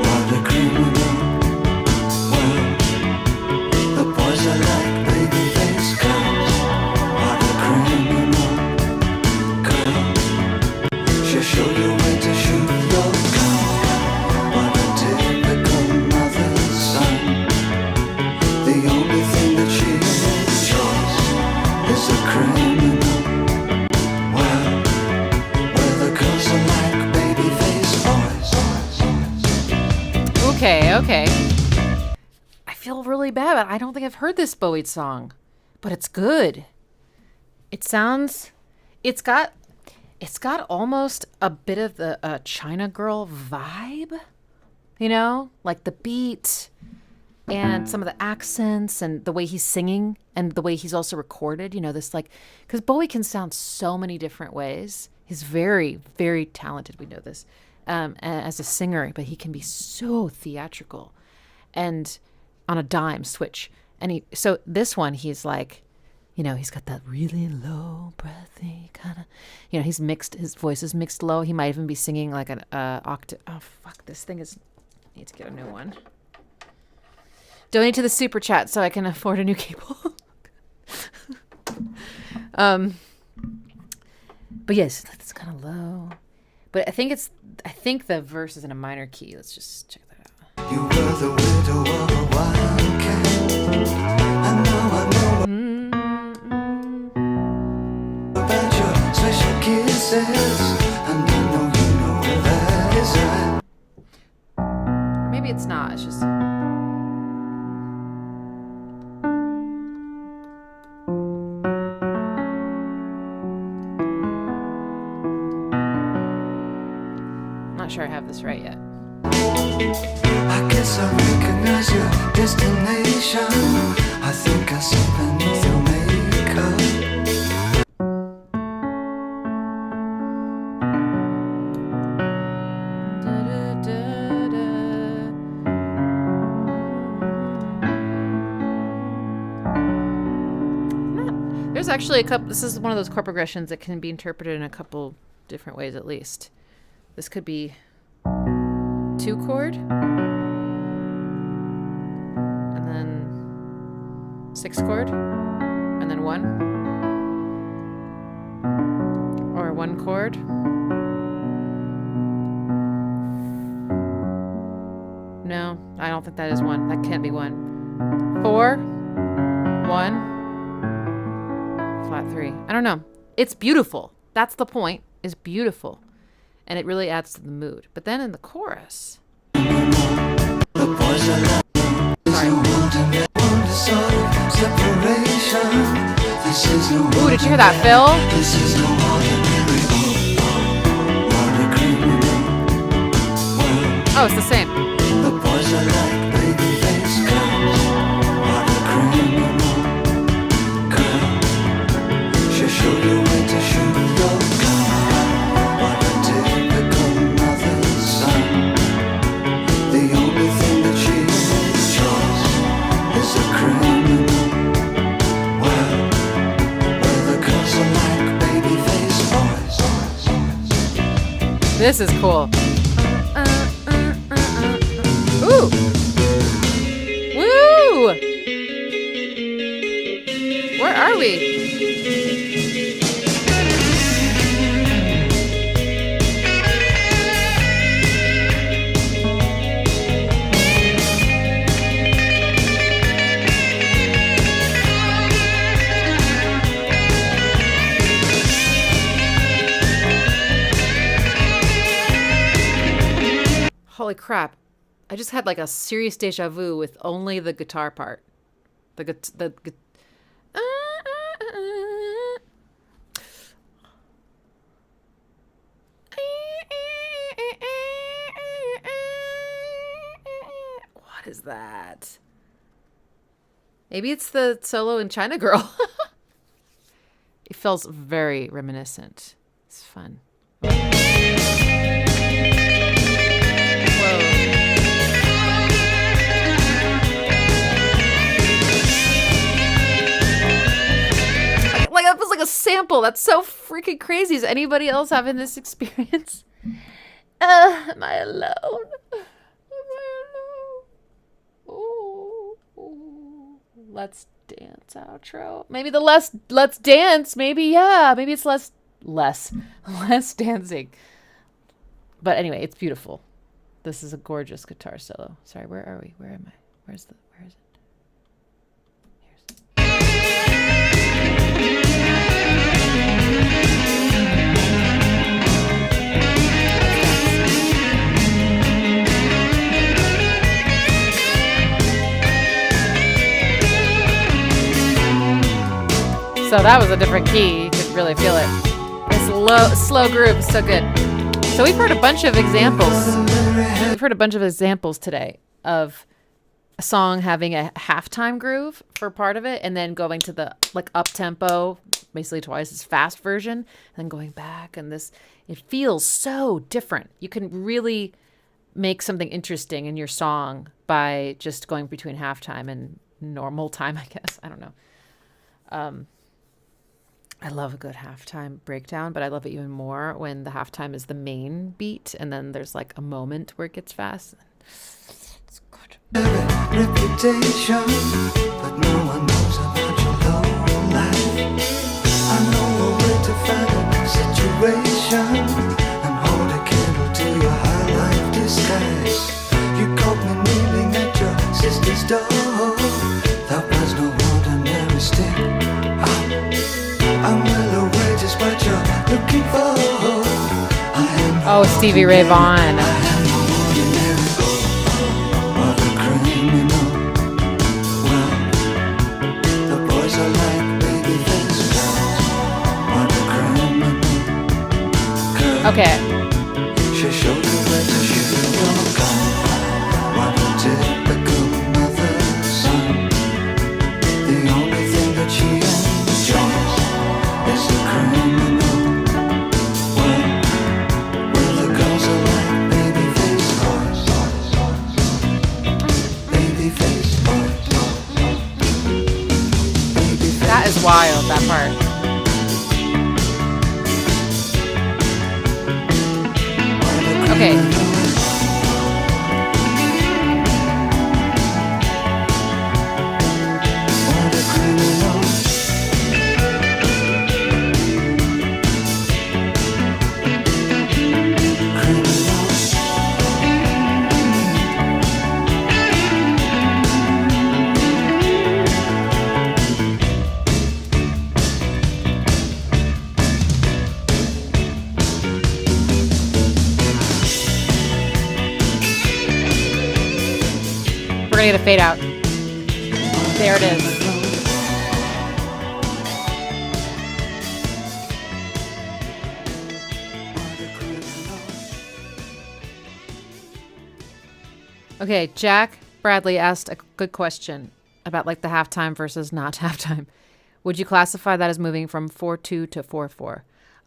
What a criminal world. The boys are like baby show you where to shoot your gun. What a typical mother's son. The only thing that she enjoys is a criminal. Well, where the girls are like baby-faced boys. Okay. I feel really bad, but I don't think I've heard this Bowie song. But it's good. It's got almost a bit of the China Girl vibe, you know, like the beat and some of the accents and the way he's singing and the way he's also recorded, you know, this like, because Bowie can sound so many different ways. He's very, very talented. We know this as a singer, but he can be so theatrical and on a dime switch. And so this one, he's like, you know, he's got that really low breathy kind of, you know, he's mixed, his voice is mixed low. He might even be singing like an octave. Oh, fuck, this thing is, I need to get a new one. Donate to the super chat so I can afford a new cable. But yes, it's kind of low. But I think the verse is in a minor key. Let's just check that out. You were the widow of a wildcat. I know about your special kisses, and I know you know where that is at. Or maybe it's not. It's just. I'm not sure I have this right yet. I guess I recognize your destination. I think I saw beneath your makeup. There's actually a couple. This is one of those chord progressions that can be interpreted in a couple different ways, at least. This could be 2 chord, and then 6 chord, and then 1, or 1 chord. No, I don't think that is 1. That can't be 1. 4, 1, flat 3. I don't know. It's beautiful. That's the point. It's beautiful. And it really adds to the mood. But then in the chorus. The boys are like separation. This is no Ooh, did you hear that, Phil? This is no ordinary what a criminal. Oh, it's the same. The boys are like baby-faced girls. What a criminal girl. She'll show you where to shoot your gun. What a typical mother's son. The only thing that she enjoys is a criminal. Well, where the girls are like baby-faced boys. This is cool. Ooh. Woo! Where are we? Holy crap. I just had like a serious deja vu with only the guitar part. What is that? Maybe it's the solo in China Girl. It feels very reminiscent. It's fun. Like that was like a sample. That's so freaking crazy. Is anybody else having this experience? Am I alone? Am I alone? Ooh. Let's dance outro. Maybe the let's dance. Maybe, yeah. Maybe it's less dancing. But anyway, it's beautiful. This is a gorgeous guitar solo. Sorry, where are we? Where am I? Where is it? So that was a different key. You could really feel it. This slow groove is so good. So we've heard a bunch of examples. We've heard a bunch of examples today of a song having a halftime groove for part of it, and then going to the like up tempo, basically twice as fast version, and then going back. And this, it feels so different. You can really make something interesting in your song by just going between halftime and normal time, I guess. I don't know. I love a good halftime breakdown, but I love it even more when the halftime is the main beat and then there's like a moment where it gets fast. It's good. Reputation, but no one knows about your low life. I know a way to find a situation and hold a candle to your high life disguise. You caught me kneeling at your sister's door. That was no ordinary stick. I'm well aware just what you're looking for. Oh, Stevie Ray Vaughan. Okay. That is wild, that part. Okay. We're gonna get a fade out. There it is. Okay, Jack Bradley asked a good question about like the halftime versus not halftime. Would you classify that as moving from 4/2 to 4/4?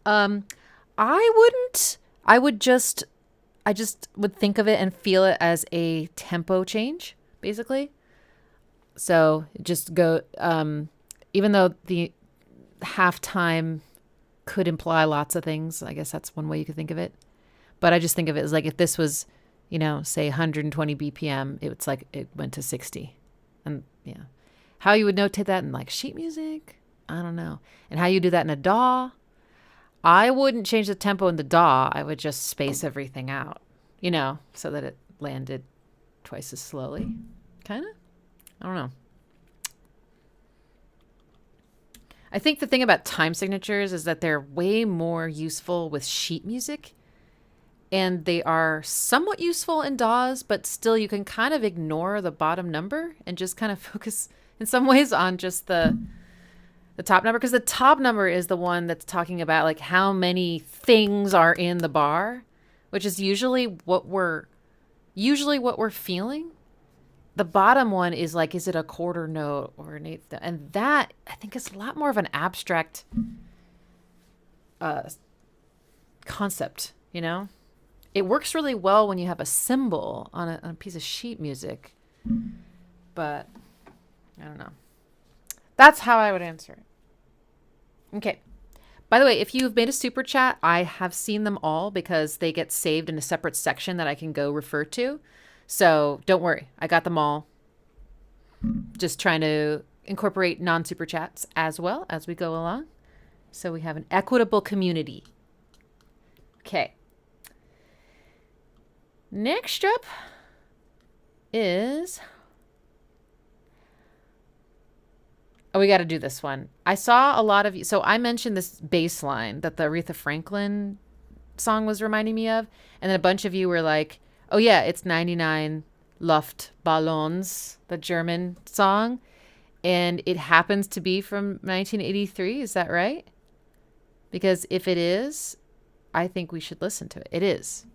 I wouldn't. I just would think of it and feel it as a tempo change, basically. So just go, even though the halftime could imply lots of things, I guess that's one way you could think of it. But I just think of it as like if this was, say 120 BPM, it's like it went to 60. And yeah. How you would notate that in like sheet music, I don't know. And how you do that in a DAW, I wouldn't change the tempo in the DAW. I would just space everything out, so that it landed twice as slowly. Kind of? I don't know. I think the thing about time signatures is that they're way more useful with sheet music. And they are somewhat useful in DAWs, but still you can kind of ignore the bottom number and just kind of focus in some ways on just the top number. Because the top number is the one that's talking about like how many things are in the bar, which is usually what we're feeling. The bottom one is like, is it a quarter note or an eighth note? And that, I think, is a lot more of an abstract concept, It works really well when you have a symbol on a piece of sheet music. But, I don't know. That's how I would answer it. Okay. By the way, if you've made a super chat, I have seen them all because they get saved in a separate section that I can go refer to. So don't worry, I got them all. Just trying to incorporate non-super chats as well as we go along. So we have an equitable community. Okay. Next up is... Oh, we got to do this one. I saw a lot of you. So I mentioned this bass line that the Aretha Franklin song was reminding me of. And then a bunch of you were like, oh, yeah, it's 99 Luftballons, the German song. And it happens to be from 1983. Is that right? Because if it is, I think we should listen to it. It is.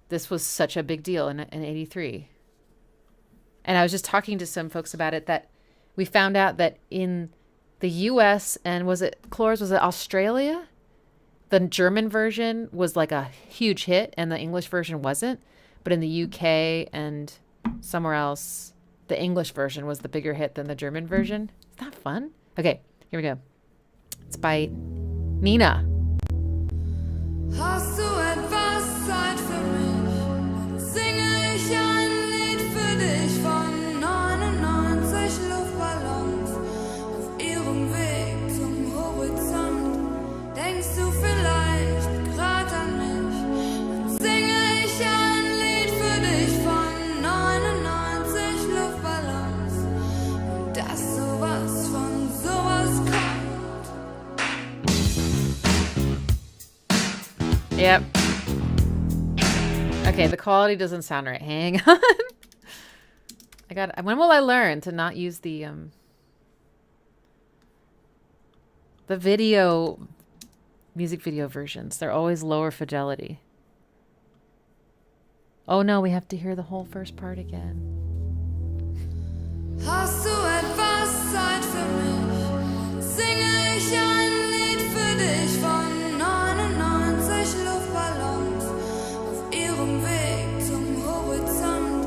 This was such a big deal in 83. And I was just talking to some folks about it that we found out that in the US and was it Australia? The German version was like a huge hit and the English version wasn't. But in the UK and somewhere else, the English version was the bigger hit than the German version. Is that fun? Okay, here we go. It's by Nena. Hast du etwas Zeit für mich? Singe ich ein Lied für dich von 99 Luftballons auf ihrem Weg zum Horizont. Denkst du vielleicht grad an mich? Dann singe ich ein Lied für dich von 99 Luftballons und dass sowas von sowas kommt. Yep. Okay, the quality doesn't sound right. Hang on. When will I learn to not use the music video versions? They're always lower fidelity. Oh no, we have to hear the whole first part again. Hast du etwas Zeit für mich? Singe ich ein Lied für dich von 99 Luftballons auf ihrem Weg zum Horizont.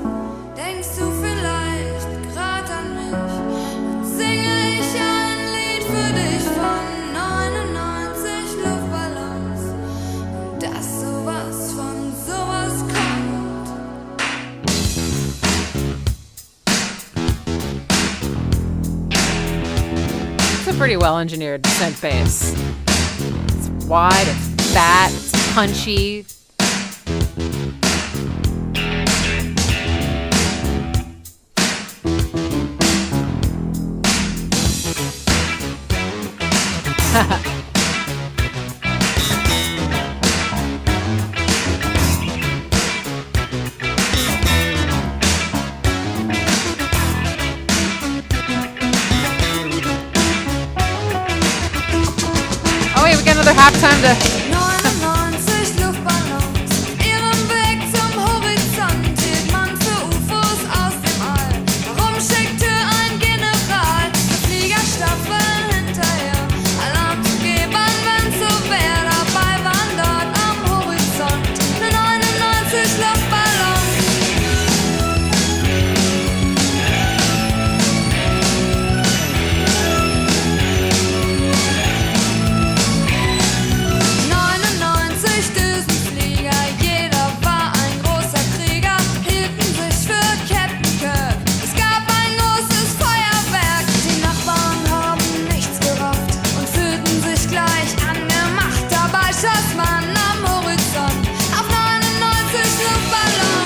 Denkst du vielleicht grad an mich? Dann singe ich ein Lied für dich von 99 Luftballons und dass sowas von sowas kommt. It's a pretty well engineered synth bass. It's wide, it's fat, it's punchy. Oh wait, we got another halftime to... 99 Luftballons, ihrem Weg zum Horizont, hielt man für UFOs aus dem All. Warum schickte ein General der Fliegerstaffel hinterher? Alarm zu geben, wenn's so wär, dabei waren dort am Horizont 99 Luftballons. 99 Düsenflieger, jeder war ein großer Krieger, hielten sich für Captain Kirk. Es gab ein großes Feuerwerk, die Nachbarn haben nichts gerafft und fühlten sich gleich angemacht. Dabei schoss man am Horizont auf 99 Luftballons.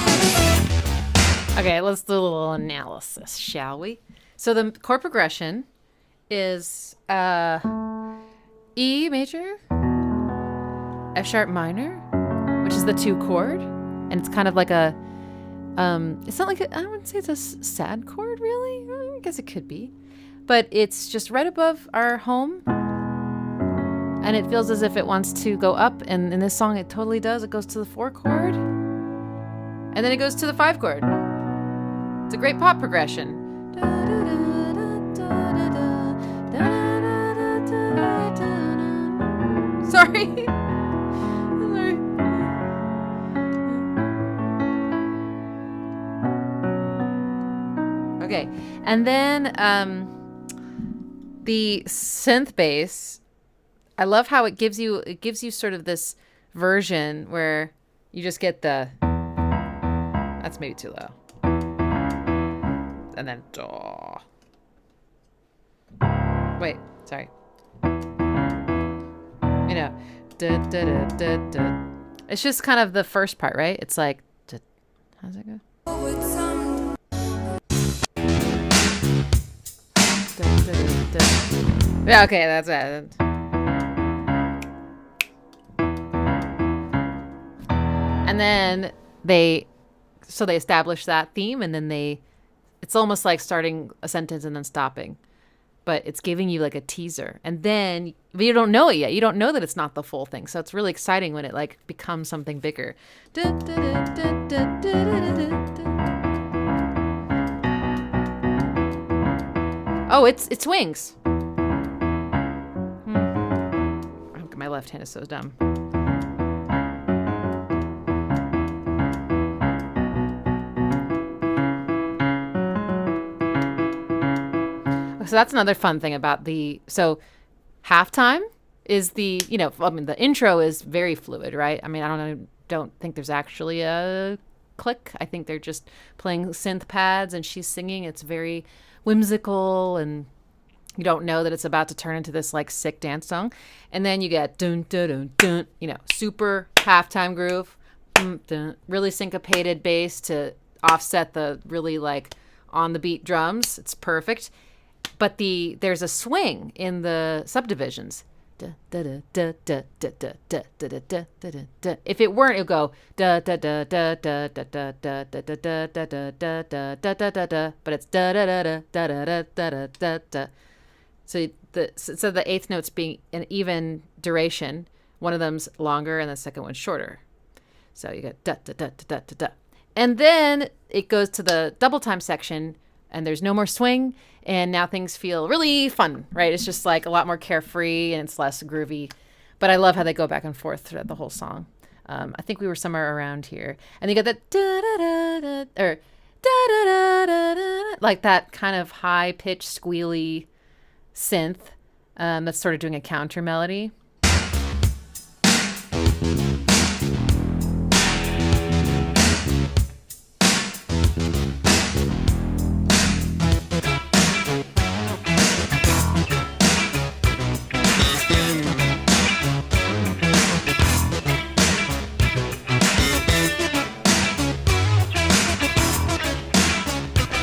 Okay, let's do a little analysis, shall we? So the chord progression is E major, F sharp minor, which is the 2 chord, and it's kind of like a it's not like I wouldn't say it's a sad chord really. I guess it could be, but it's just right above our home, and it feels as if it wants to go up. And in this song, it totally does. It goes to the 4 chord, and then it goes to the 5 chord. It's a great pop progression. Sorry. Okay, and then the synth bass. I love how it gives you sort of this version where you just get the. That's maybe too low. And then duh. Wait, sorry. You know, da, da, da, da, da. It's just kind of the first part, right? It's like da, How's it go? with some Yeah, okay, that's it. And then they establish that theme, and then it's almost like starting a sentence and then stopping, but it's giving you like a teaser, and then but you don't know it yet. You don't know that it's not the full thing, so it's really exciting when it like becomes something bigger. Oh, it swings. My left hand is so dumb. So that's another fun thing about halftime is the intro is very fluid, right? I mean, I don't think there's actually a click. I think they're just playing synth pads and she's singing. It's very whimsical and you don't know that it's about to turn into this like sick dance song. And then you get dun dun dun dun, super halftime groove, dun, dun, really syncopated bass to offset the really like on the beat drums. It's perfect. But there's a swing in the subdivisions. If it weren't, it would go da da da da da da da da da da da da da da da da da da. But it's da da da da da da da da da. So the eighth notes being an even duration, one of them's longer and the second one's shorter. So you got da da da da da da. And then it goes to the double time section and there's no more swing. And now things feel really fun, right? It's just like a lot more carefree and it's less groovy. But I love how they go back and forth throughout the whole song. I think we were somewhere around here. And you got that da-da-da-da, or da-da-da-da-da, like that kind of high-pitched, squealy synth that's sort of doing a counter melody.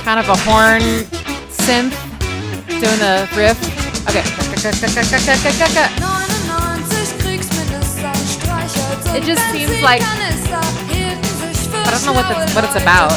Kind of a horn synth doing the riff. Okay. It just seems like I don't know what it's about.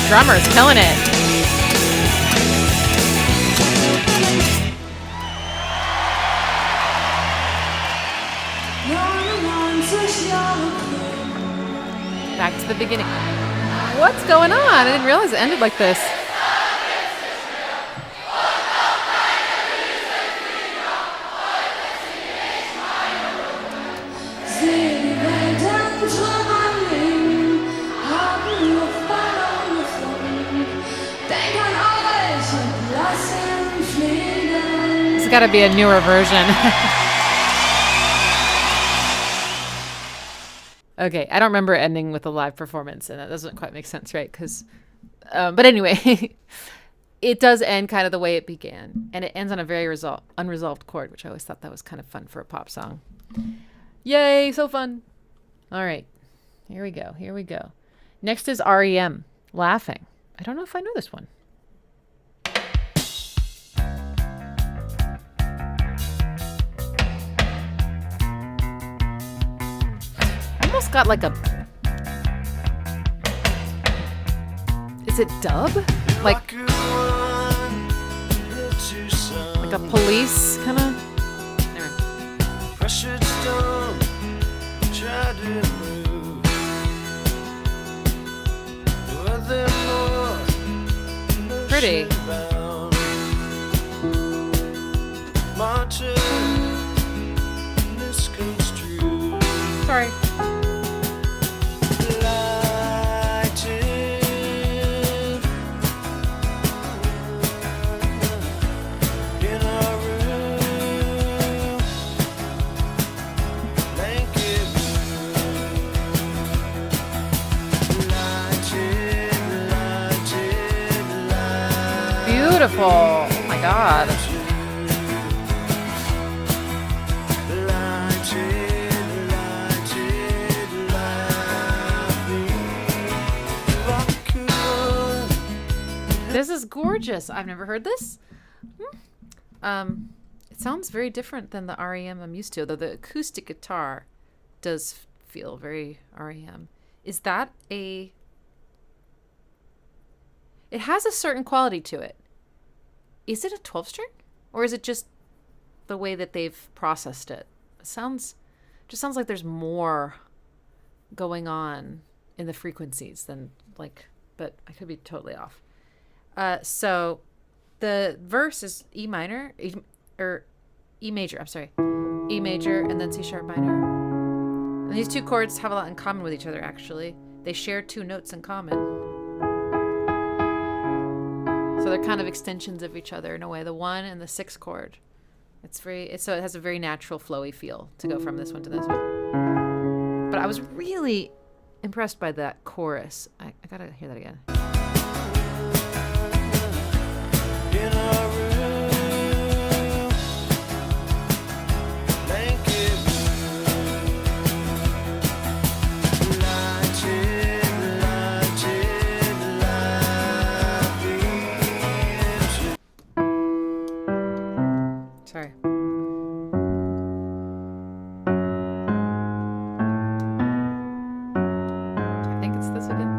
Drummer's killing it. Back to the beginning. What's going on? I didn't realize it ended like this. It's got to be a newer version. Okay, I don't remember ending with a live performance, and that doesn't quite make sense, right? But anyway, it does end kind of the way it began, and it ends on a very unresolved chord, which I always thought that was kind of fun for a pop song. Yay, so fun. All right, here we go. Next is R.E.M, Laughing. I don't know if I know this one. Almost got like is it dub? Like a police kind of? Pretty. Sorry. beautiful. Oh my god. This is gorgeous. I've never heard this. It sounds very different than the R.E.M. I'm used to, though the acoustic guitar does feel very R.E.M. Is that it has a certain quality to it. Is it a 12 string? Or is it just the way that they've processed it? It sounds like there's more going on in the frequencies than like, but I could be totally off. So the verse is E minor, E major, I'm sorry. E major and then C sharp minor. And these two chords have a lot in common with each other, actually. They share two notes in common. So they're kind of extensions of each other in a way, the 1 and the 6 chord. So it has a very natural flowy feel to go from this one to this one. But I was really impressed by that chorus. I gotta hear that again. Sorry. I think it's this again.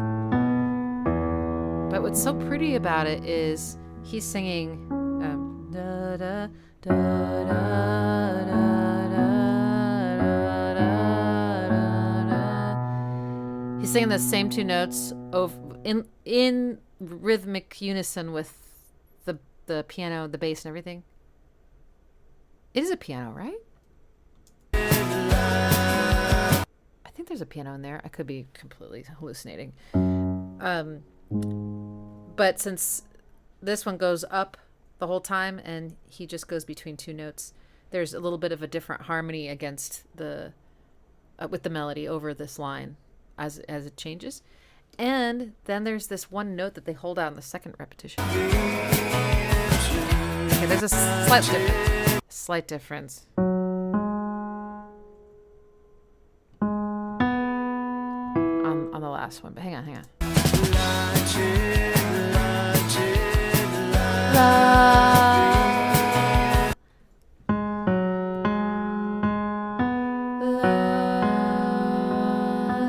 But what's so pretty about it is he's singing da da da da da da. He's singing the same two notes in rhythmic unison with the piano, the bass, and everything. It is a piano, right? I think there's a piano in there. I could be completely hallucinating. But since this one goes up the whole time and he just goes between two notes, there's a little bit of a different harmony against the with the melody over this line as it changes. And then there's this one note that they hold out in the second repetition. Okay, there's a slight difference. On the last one, but hang on.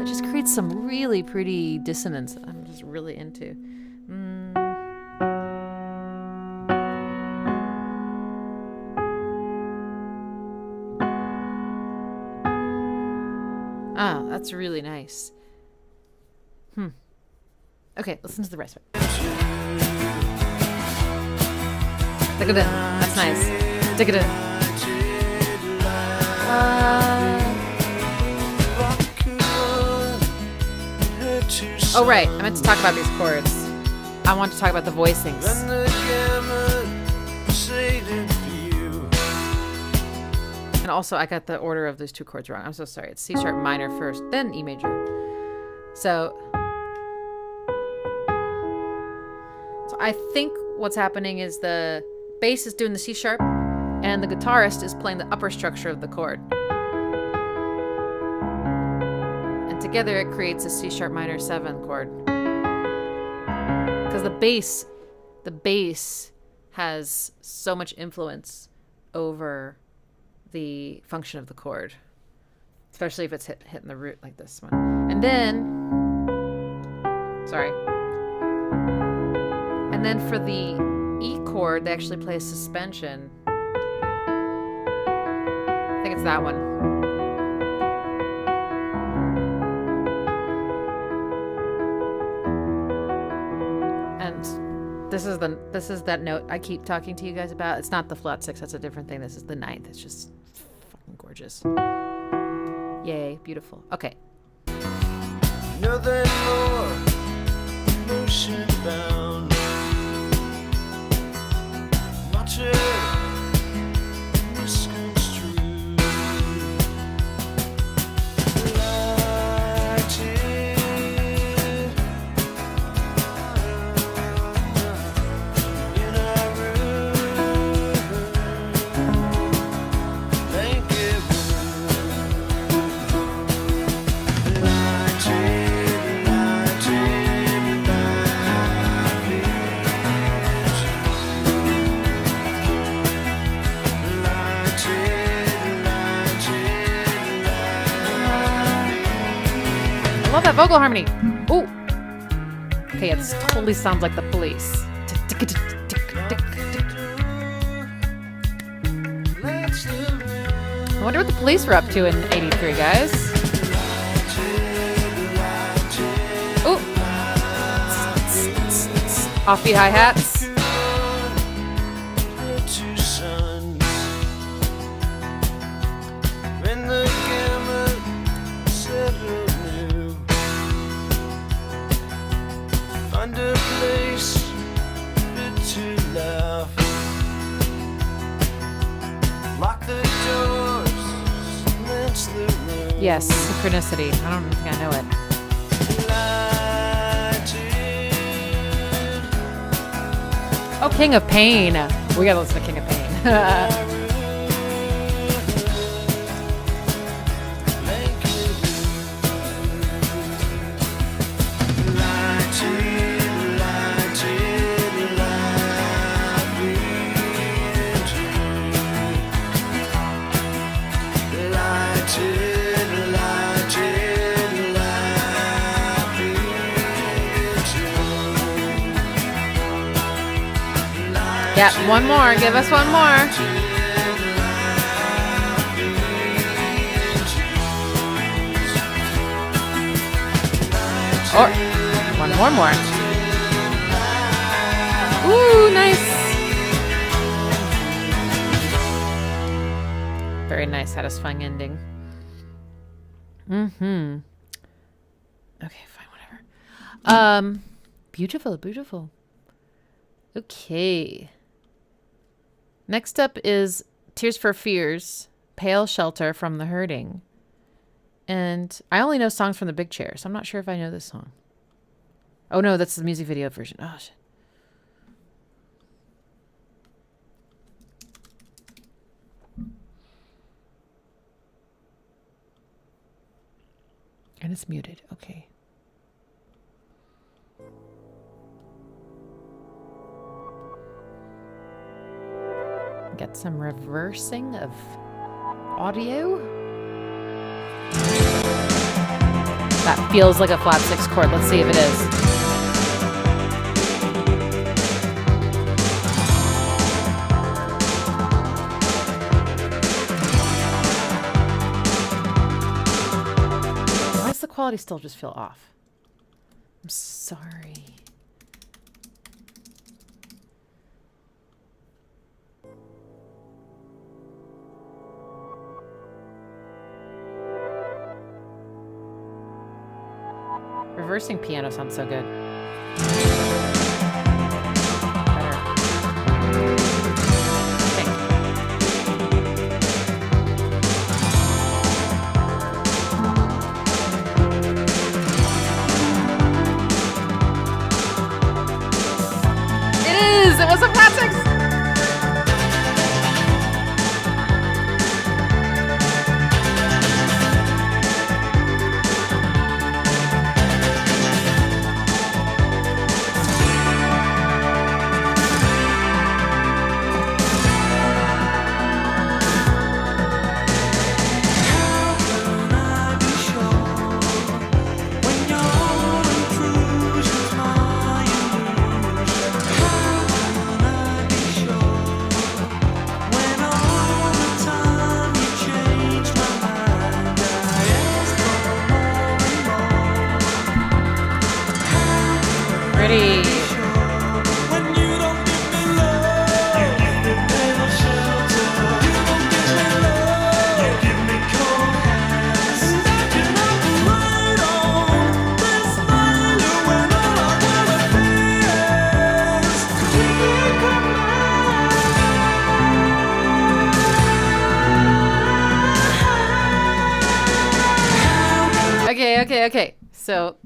It just creates some really pretty dissonance that I'm just really into. Oh, that's really nice. Okay, listen to the rest of it. Look at that. That's nice. Dig it in. Oh, right. I meant to talk about these chords. I want to talk about the voicings. And also, I got the order of those two chords wrong. I'm so sorry. It's C sharp minor first, then E major. So I think what's happening is the bass is doing the C sharp and the guitarist is playing the upper structure of the chord. And together it creates a C sharp minor 7 chord. Because the bass has so much influence over the function of the chord, especially if it's hitting the root like this one. And then for the E chord, they actually play a suspension. I think it's that one. And this is that note I keep talking to you guys about. It's not the flat 6, that's a different thing. This is the 9th. It's just fucking gorgeous. Yay, beautiful. Okay. Nothing more emotion bound. Misconstrued. Lighted in our vocal harmony. Ooh. Okay, it totally sounds like the Police. I wonder what the Police were up to in '83, guys. Ooh. Offbeat hi-hats. Yes, synchronicity. I don't think I know it. Oh, King of Pain. We gotta listen to King of Pain. Yeah, one more. Give us one more. Or one more. Ooh, nice. Very nice, satisfying ending. Mm-hmm. Okay, fine, whatever. Beautiful, beautiful. Okay. Next up is Tears for Fears, Pale Shelter from the Hurting. And I only know songs from The Big Chair, so I'm not sure if I know this song. Oh no, that's the music video version. Oh shit. And it's muted. Okay. Get some reversing of audio. That feels like a flat 6 chord. Let's see if it is. Why does the quality still just feel off? I'm sorry. Reversing piano sounds so good. Better. Think. It is! It was a flat 6! Okay. So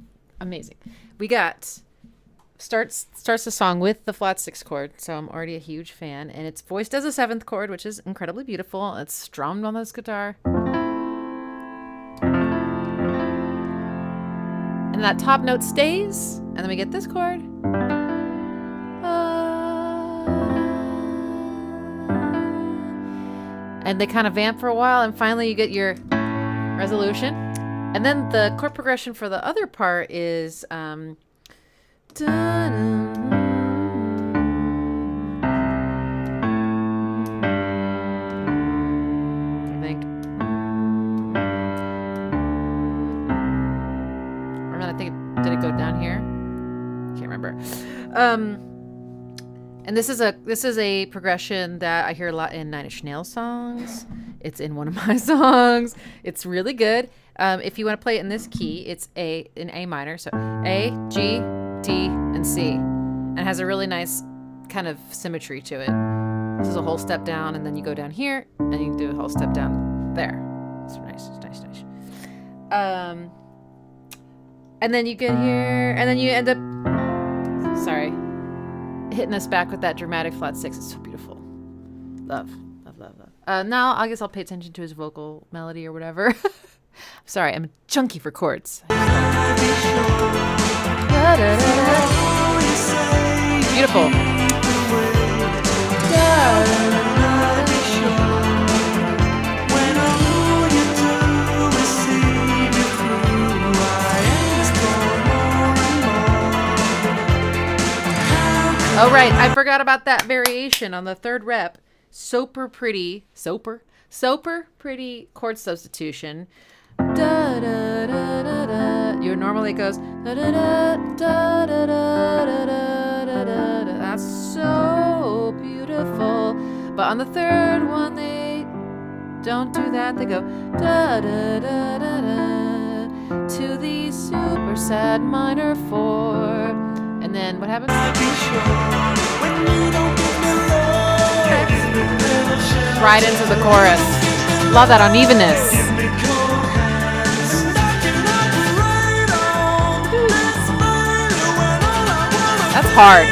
amazing. We got starts the song with the flat 6 chord, so I'm already a huge fan, and it's voiced as a 7th chord, which is incredibly beautiful. It's strummed on this guitar, and that top note stays, and then we get this chord. And they kind of vamp for a while, and finally you get your resolution. And then the chord progression for the other part is I think. Or not, I think did it go down here? Can't remember. And this is a progression that I hear a lot in Nine Inch Nails songs. It's in one of my songs. It's really good. If you want to play it in this key, it's in A minor. So A, G, D, and C. And it has a really nice kind of symmetry to it. This is a whole step down, and then you go down here, and you can do a whole step down there. It's nice. And then you get here, and then you end up, hitting us back with that dramatic flat six. It's so beautiful. Love. Now I guess I'll pay attention to his vocal melody or whatever. Sorry, I'm junkie for chords. Beautiful. Oh, right. I forgot about that variation on the third rep. Super pretty chord substitution. Da, da, da, da, da. Normally it goes da, da, da, da, da, da, da, da, da. That's so beautiful. But on the third one, they don't do that. They go da, da, da, da, da, to the super sad minor four. And then what happens? Right into the chorus. Love that unevenness. That's hard.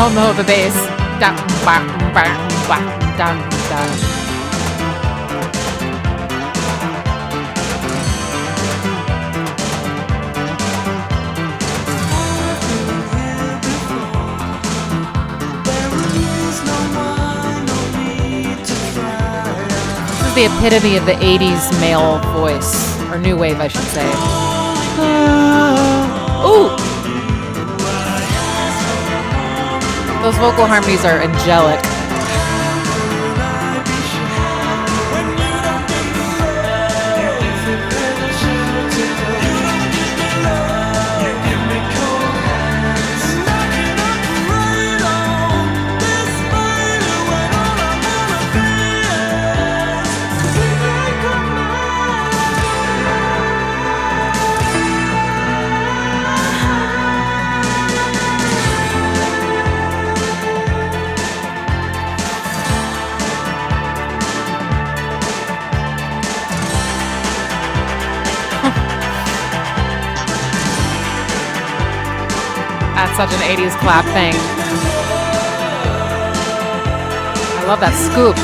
Oh no, the bass. Dun, bang, bang, bang, dun, dun. This is the epitome of the 80s male voice, or new wave, I should say. Ooh! Those vocal harmonies are angelic. That's such an 80s clap thing. I love that scoop.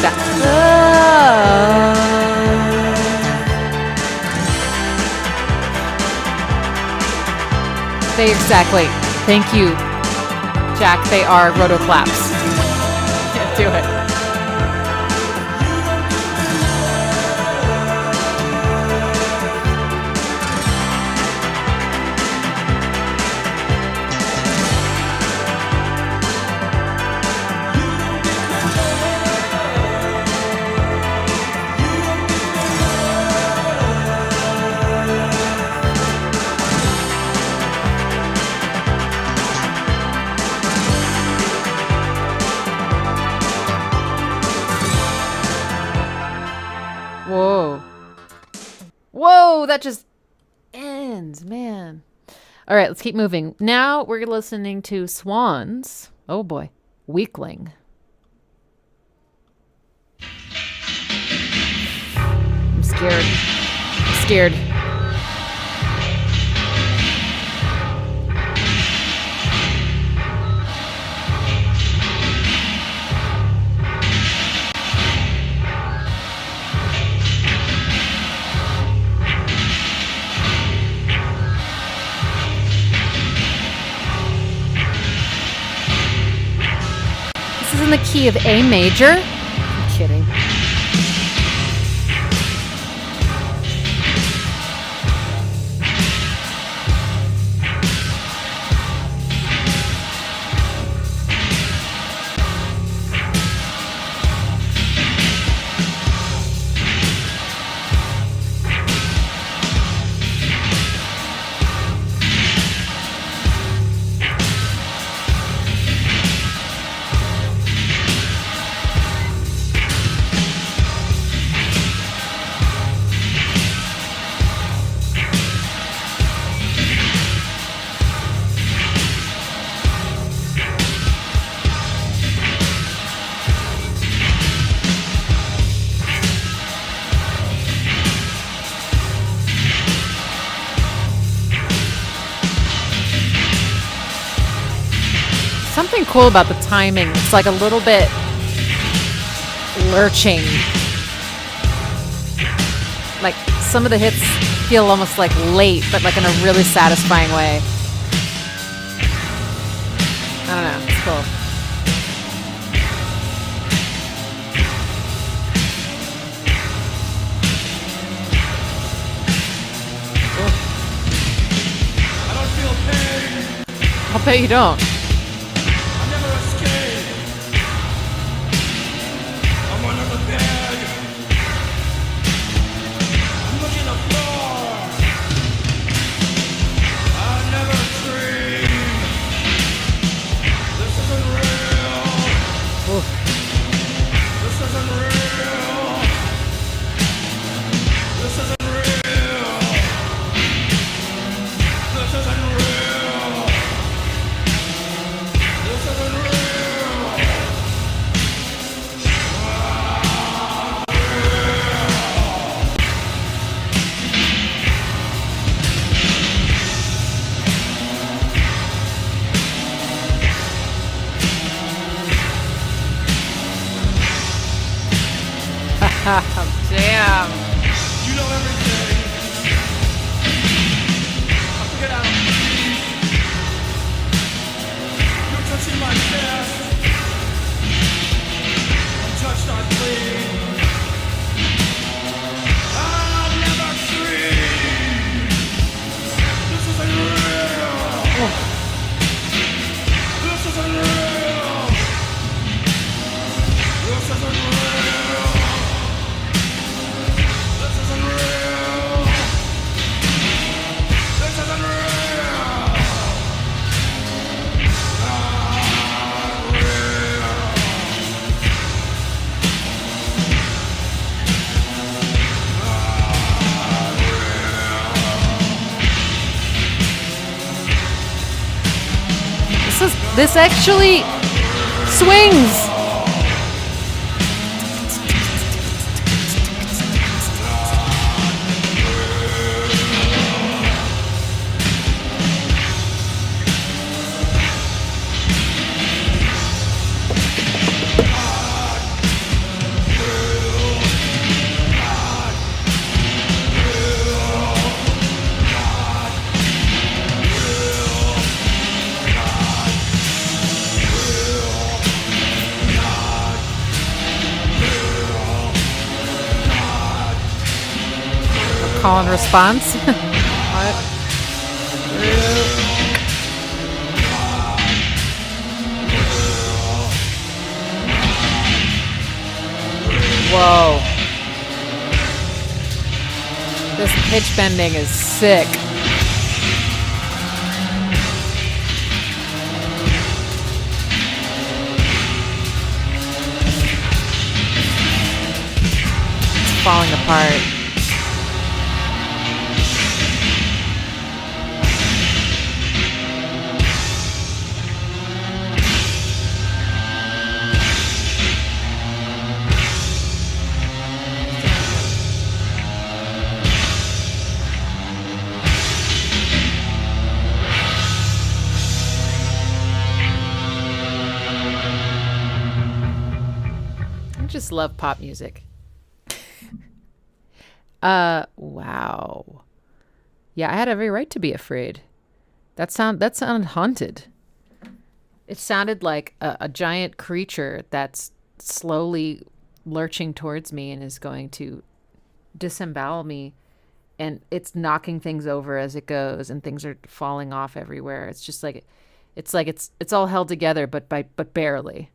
Exactly. Thank you, Jack. They are roto claps. Can't do it. Whoa, that just ends, man. All right, let's keep moving. Now we're listening to Swans. Oh boy, Weakling. I'm scared. is in the key of A major. I'm kidding. Something cool about the timing. It's like a little bit lurching. Like some of the hits feel almost like late, but like in a really satisfying way. I don't know. It's cool. I don't feel pain. I'll bet you don't. I never escape. I'm under the bed. I'm looking the floor. I never dream. This isn't real. This isn't real. This isn't real. This isn't real. This isn't real. Damn. You know everything. I forget how to breathe. You're touching my chest. I'm touched, I bleed. I'll never dream. This isn't real. This isn't real. This isn't real. This isn't real. This isn't real. Not real. This actually swings. Call and response. What? Whoa. This pitch bending is sick. It's falling apart. Just love pop music. Wow. Yeah, I had every right to be afraid. That sounded haunted. It sounded like a giant creature that's slowly lurching towards me and is going to disembowel me, and it's knocking things over as it goes, and things are falling off everywhere. It's just like it's all held together, but barely.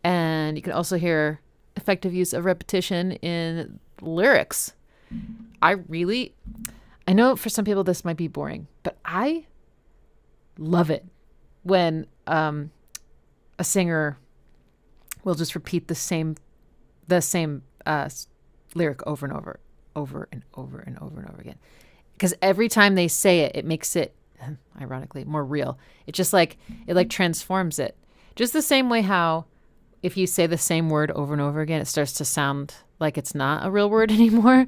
And you can also hear effective use of repetition in lyrics. I know for some people this might be boring, but I love it when a singer will just repeat the same lyric over and over and over and over again. Because every time they say it, it makes it, ironically, more real. It just it transforms it. Just the same way how if you say the same word over and over again, it starts to sound like it's not a real word anymore.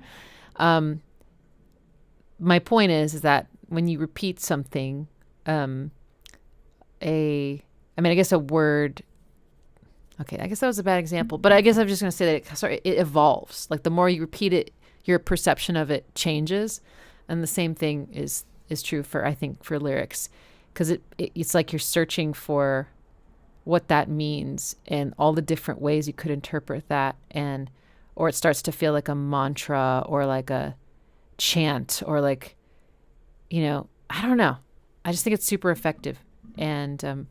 My point is that when you repeat something, I guess a word. Okay, I guess that was a bad example, but I guess I'm just going to say that it evolves. Like the more you repeat it, your perception of it changes, and the same thing is true for lyrics, because it's like you're searching for what that means and all the different ways you could interpret that, or it starts to feel like a mantra or like a chant or like, I don't know. I just think it's super effective. And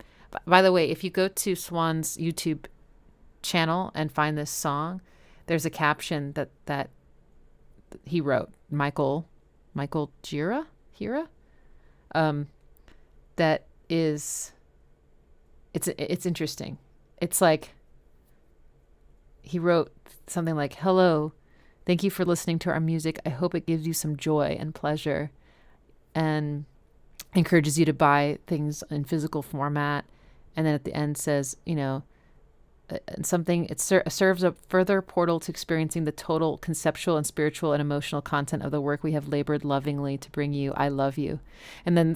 by the way, if you go to Swans' YouTube channel and find this song, there's a caption that he wrote, Michael Hira, that is, it's interesting. It's like he wrote something like, "Hello, thank you for listening to our music. I hope it gives you some joy and pleasure, and encourages you to buy things in physical format." And then at the end says, something, it serves a further portal to experiencing the total conceptual and spiritual and emotional content of the work we have labored lovingly to bring you. I love you. And then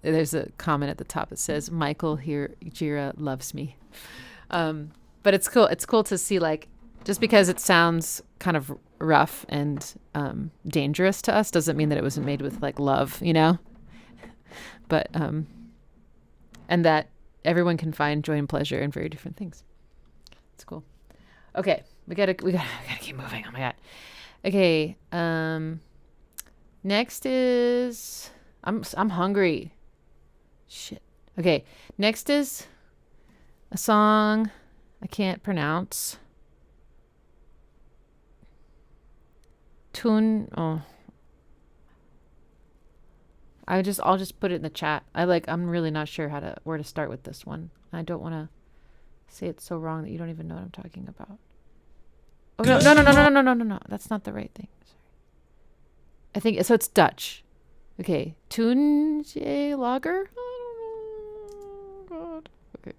there's a comment at the top that says, Michael Jira loves me. But it's cool. It's cool to see, like, just because it sounds kind of rough and dangerous to us doesn't mean that it wasn't made with like love, but and that everyone can find joy and pleasure in very different things. It's cool. Okay, we gotta keep moving. Oh my god. Okay. Next is I'm hungry. Shit. Okay. Next is a song I can't pronounce. I'll just put it in the chat. I'm really not sure where to start with this one. I don't want to say it so wrong that you don't even know what I'm talking about. Oh no. That's not the right thing. Sorry. I think so. It's Dutch. Okay. Toontje lager? Oh god. Okay.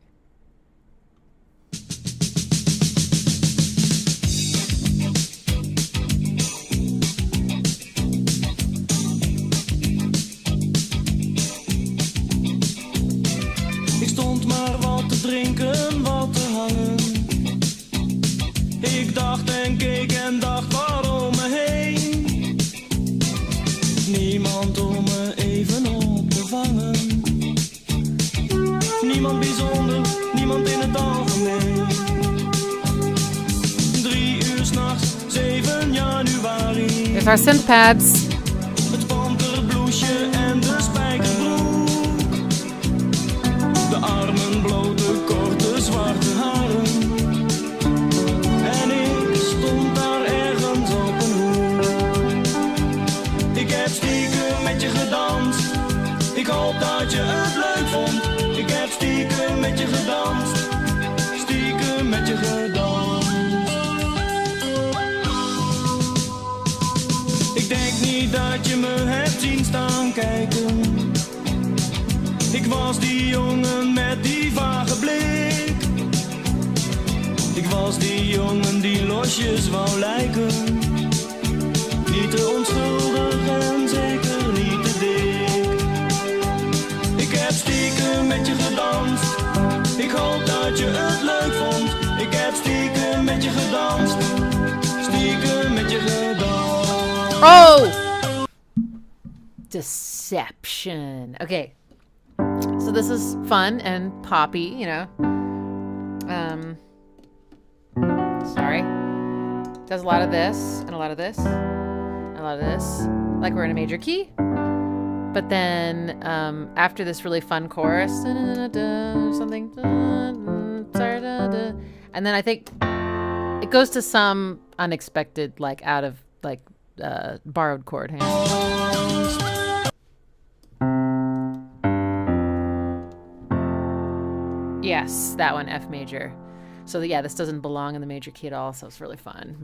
Ik stond maar wat te drinken, wat te hangen. Ik dacht en keek en dacht waarom me heen. Niemand om me even op te vangen. Niemand bijzonder, niemand in het algemeen. 3 uur 's nachts, 7 januari. There's our synth pads. Het panterbloesje en de spijkerbroek. De armen blote, korte, zwarte haren. En ik stond daar ergens op een hoek. Ik heb stiekem met je gedanst. Ik hoop dat je het leuk vond. Ik heb stiekem met je gedanst. Stiekem met je gedanst. Ik denk niet dat je me hebt zien staan kijken. Ik was die jongen met die vage blik. Ik was die jongen die losjes wou lijken. Niet te onschuldig en zeker niet te dik. Ik heb stiekem met je gedanst. Ik hoop dat je het leuk vond. Ik heb stiekem met je gedanst. Stiekem met je gedanst. Oh! Deception. Okay. So this is fun and poppy, you know. Sorry. Does a lot of this and a lot of this and a lot of this, like we're in a major key. But then after this really fun chorus, something, and then I think it goes to some unexpected, like out of like borrowed chord. Hang on. Yes, that one, F major. So yeah, this doesn't belong in the major key at all, so it's really fun.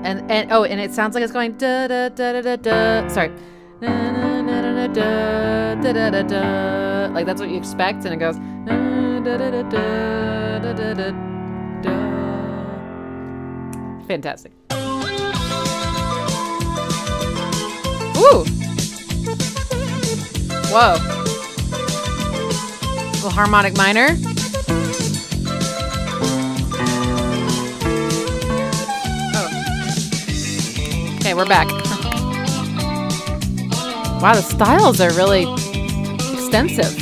And it sounds like it's going da da da da da. Sorry, da da da da da da da. Like that's what you expect, and it goes da da da da da da da da. Fantastic. Ooh. Whoa. Little harmonic minor. Okay, we're back. Wow, the styles are really extensive.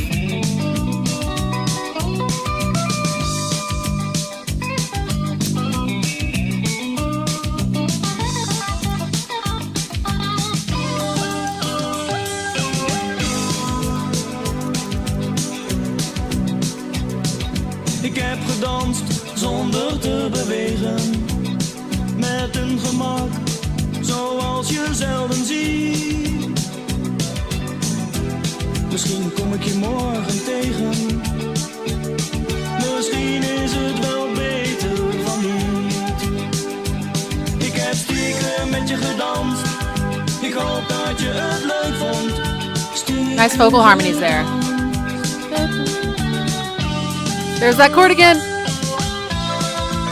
Ik heb gedanst zonder te bewegen, met een gemak zoals je zelden ziet. Misschien kom ik je morgen tegen, misschien is het wel beter van niet. Ik heb stiekem met je gedanst, ik hoop dat je het leuk vond. Nice vocal harmonies there. There's that chord again.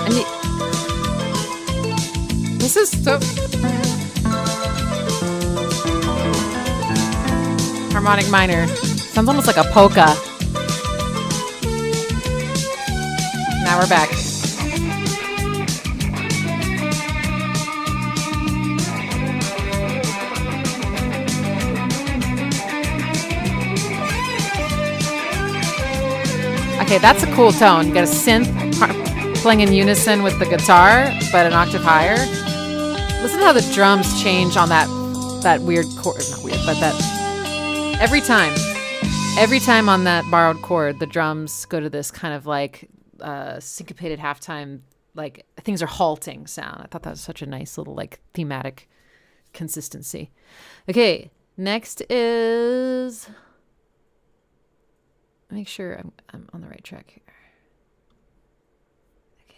And this is so harmonic minor. Sounds almost like a polka. Now we're back. Okay, that's a cool tone. You got a synth playing in unison with the guitar, but an octave higher. Listen to how the drums change on that weird chord. Not weird, but that every time on that borrowed chord, the drums go to this kind of like syncopated halftime, like things are halting sound. I thought that was such a nice little like thematic consistency. Okay, next is. Make sure I'm on the right track here. Okay.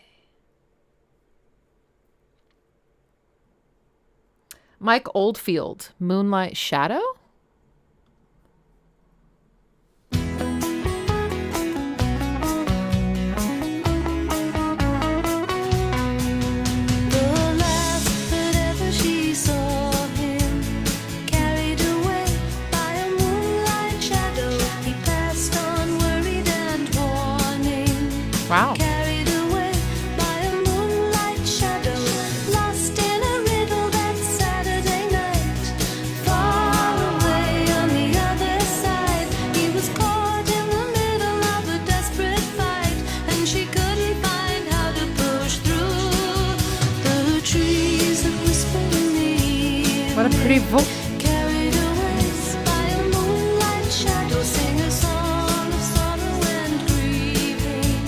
Mike Oldfield, Moonlight Shadow? Wow. Carried away by a moonlight shadow, lost in a riddle that Saturday night. Far away on the other side, he was caught in the middle of a desperate fight, and she couldn't find how to push through the trees that whispered in the ear. What a pretty voice. Carried away by a moonlight shadow, sing a song of sorrow and grieving.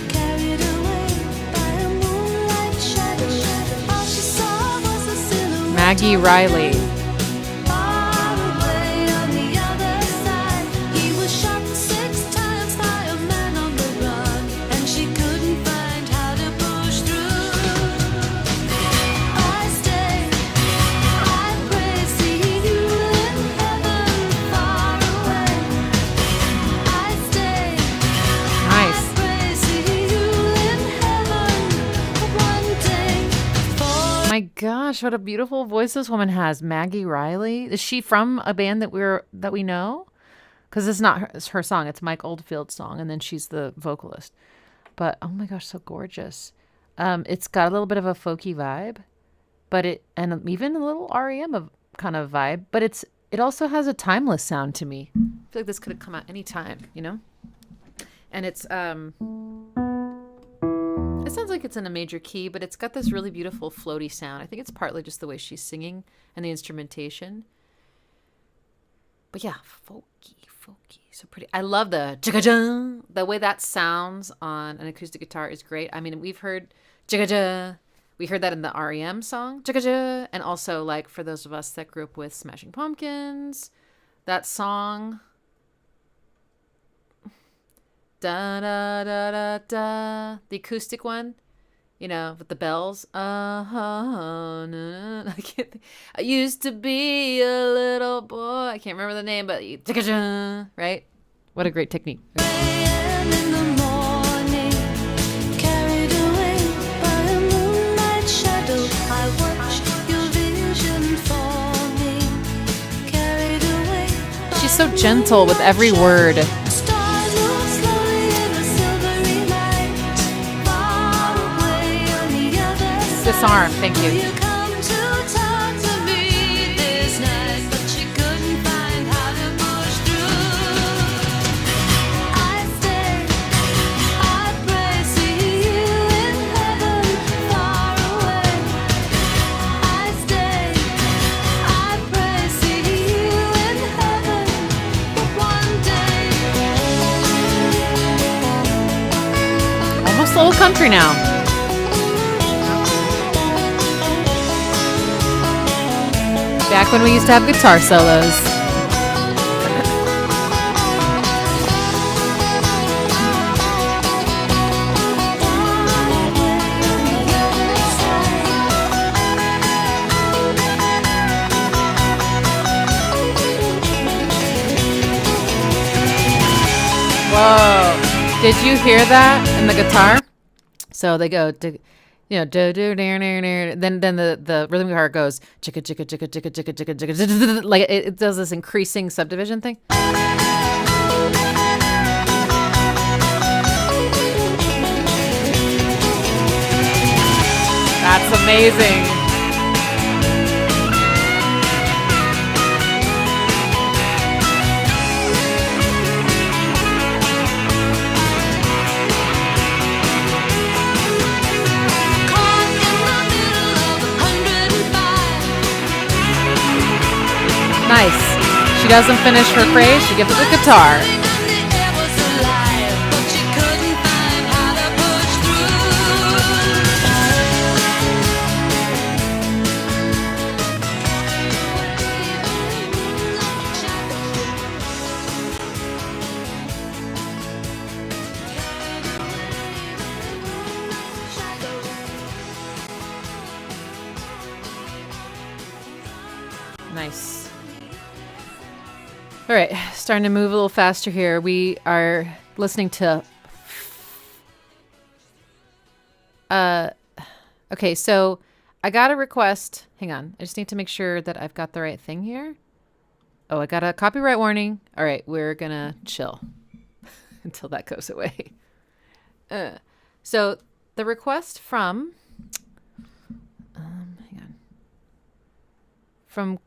Carried away by a moonlight shadow, all she saw was a silhouette. Maggie Riley. Far away on the other side, he was shot 6 times by a man on the run, and she couldn't find how to push through. I stay, I pray, see you in heaven, far away. I stay, Nice. pray, see you in heaven, one day. My gosh, what a beautiful voice this woman has. Maggie Riley. Is she from a band that we know? Because it's not it's her song. It's Mike Oldfield's song, and then she's the vocalist. But oh my gosh, so gorgeous. It's got a little bit of a folky vibe, but and even a little R.E.M. of kind of vibe. But it also has a timeless sound to me. I feel like this could have come out any time, you know? And it's it sounds like it's in a major key, but it's got this really beautiful floaty sound. I think it's partly just the way she's singing and the instrumentation. But yeah, folky, so pretty. I love the jigga-ja. The way that sounds on an acoustic guitar is great. I mean, we've heard jigga-ja. We heard that in the R.E.M. song, jigga-ja. And also, like, for those of us that grew up with Smashing Pumpkins, that song, da-da-da-da-da, the acoustic one, you know, with the bells. I can't think. I used to be a little boy. I can't remember the name, but right? What a great technique. A.M. in the morning, carried away by a moonlight shadow. I watched your vision forming, carried away. She's so gentle with every word. Stars move slowly in the silvery light, far away on the other side. Disarm, thank you. You come to talk to me this night, but you couldn't find how to push through. I stay, I pray, see you in heaven, far away. I stay, I pray, see you in heaven, but one day. Almost a little country now. Back when we used to have guitar solos. Whoa. Did you hear that in the guitar? So they go, you know, then the rhythm guitar goes chicka chicka chicka chicka chicka chicka chicka, like it does this increasing subdivision thing. That's amazing. Caught in the middle of 105. Nice. She doesn't finish her phrase. She gives it the guitar. And the air was alive, but she couldn't find how to push Nice. All right, starting to move a little faster here. We are listening to. Okay, so I got a request. Hang on, I just need to make sure that I've got the right thing here. Oh, I got a copyright warning. All right, we're gonna chill until that goes away. So the request from. Hang on. From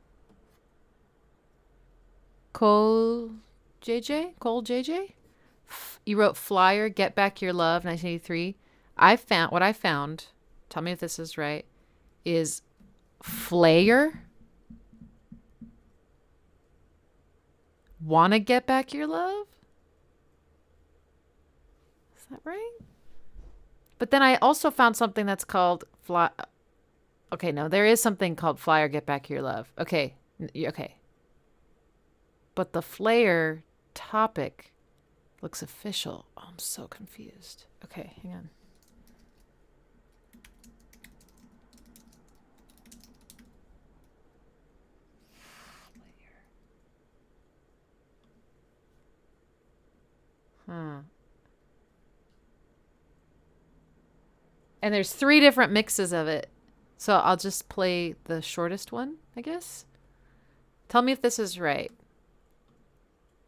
Cole JJ. You wrote Flyer, Get Back Your Love, 1983. What I found, tell me if this is right, is Flayer. Wanna Get Back Your Love? Is that right? But then I also found something that's called Fly. Okay, no, there is something called Flyer, Get Back Your Love. Okay. Okay. But the Flayer topic looks official. Oh, I'm so confused. Okay, hang on. And there's 3 different mixes of it. So I'll just play the shortest one, I guess. Tell me if this is right.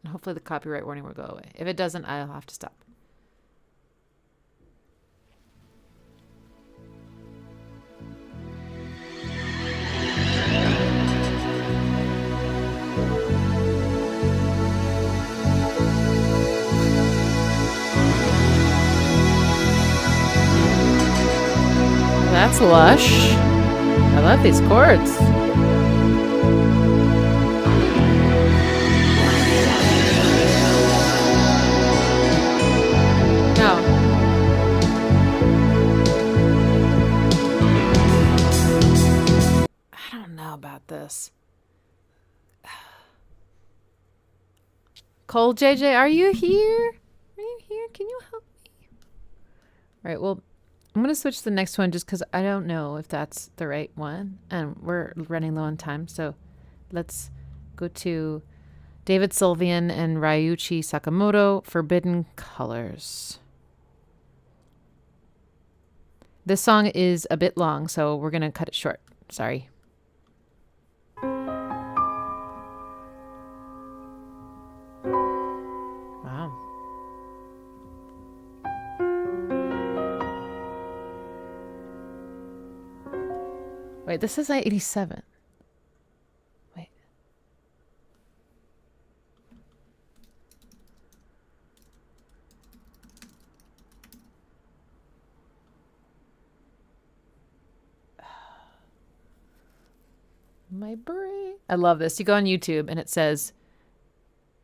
And hopefully the copyright warning will go away. If it doesn't, I'll have to stop. That's lush. I love these chords. No. I don't know about this. Cole JJ, are you here? Are you here? Can you help me? All right, well, I'm going to switch to the next one just because I don't know if that's the right one. And we're running low on time. So let's go to David Sylvian and Ryuichi Sakamoto, Forbidden Colors. This song is a bit long, so we're going to cut it short. Sorry. Wow. Wait, this is 87. Wait. My brain. I love this. You go on YouTube and it says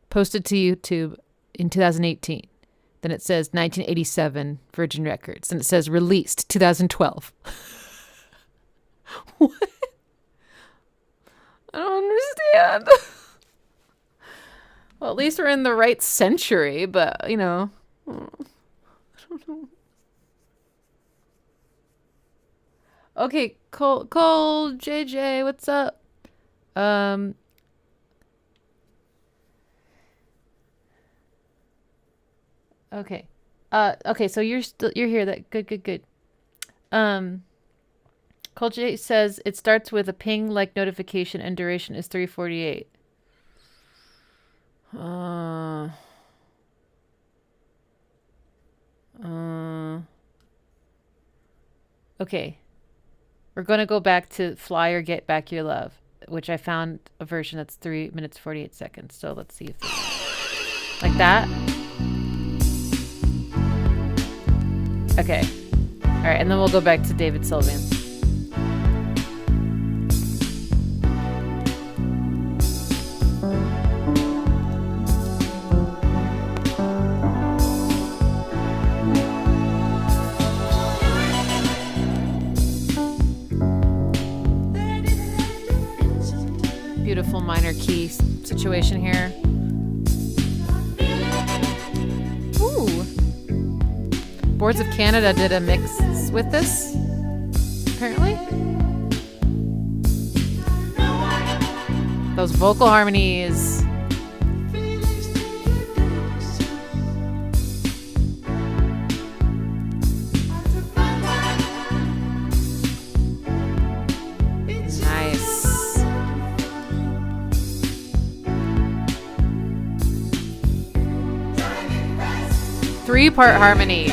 posted to YouTube in 2018. Then it says 1987 Virgin Records. And it says released 2012. What? I don't understand. Well, at least we're in the right century, but, you know. I don't know. Okay, Cole, JJ, what's up? Okay. Okay, so you're here. That good. Cole J says it starts with a ping like notification and duration is 348. Okay. We're going to go back to Fly or Get Back Your Love, which I found a version that's 3 minutes 48 seconds. So let's see if this, like that. Okay. All right, and then we'll go back to David Sylvian. Beautiful minor key situation here. Ooh. Boards of Canada did a mix with this, apparently. Those vocal harmonies. Nice. Three-part harmony.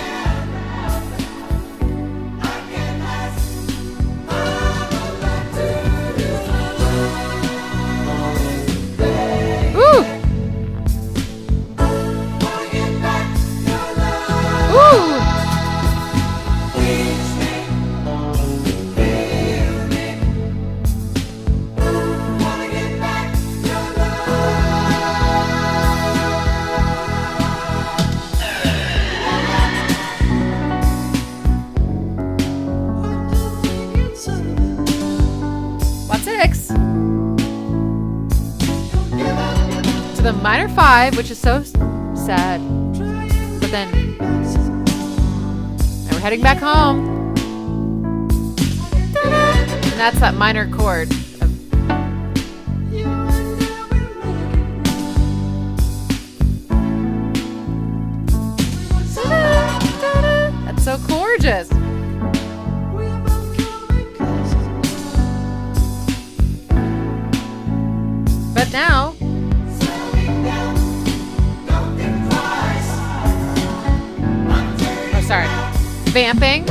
Minor 5, which is so sad. But then, and we're heading back home. And that's that minor chord. That's so gorgeous. But now, sorry. Vamping.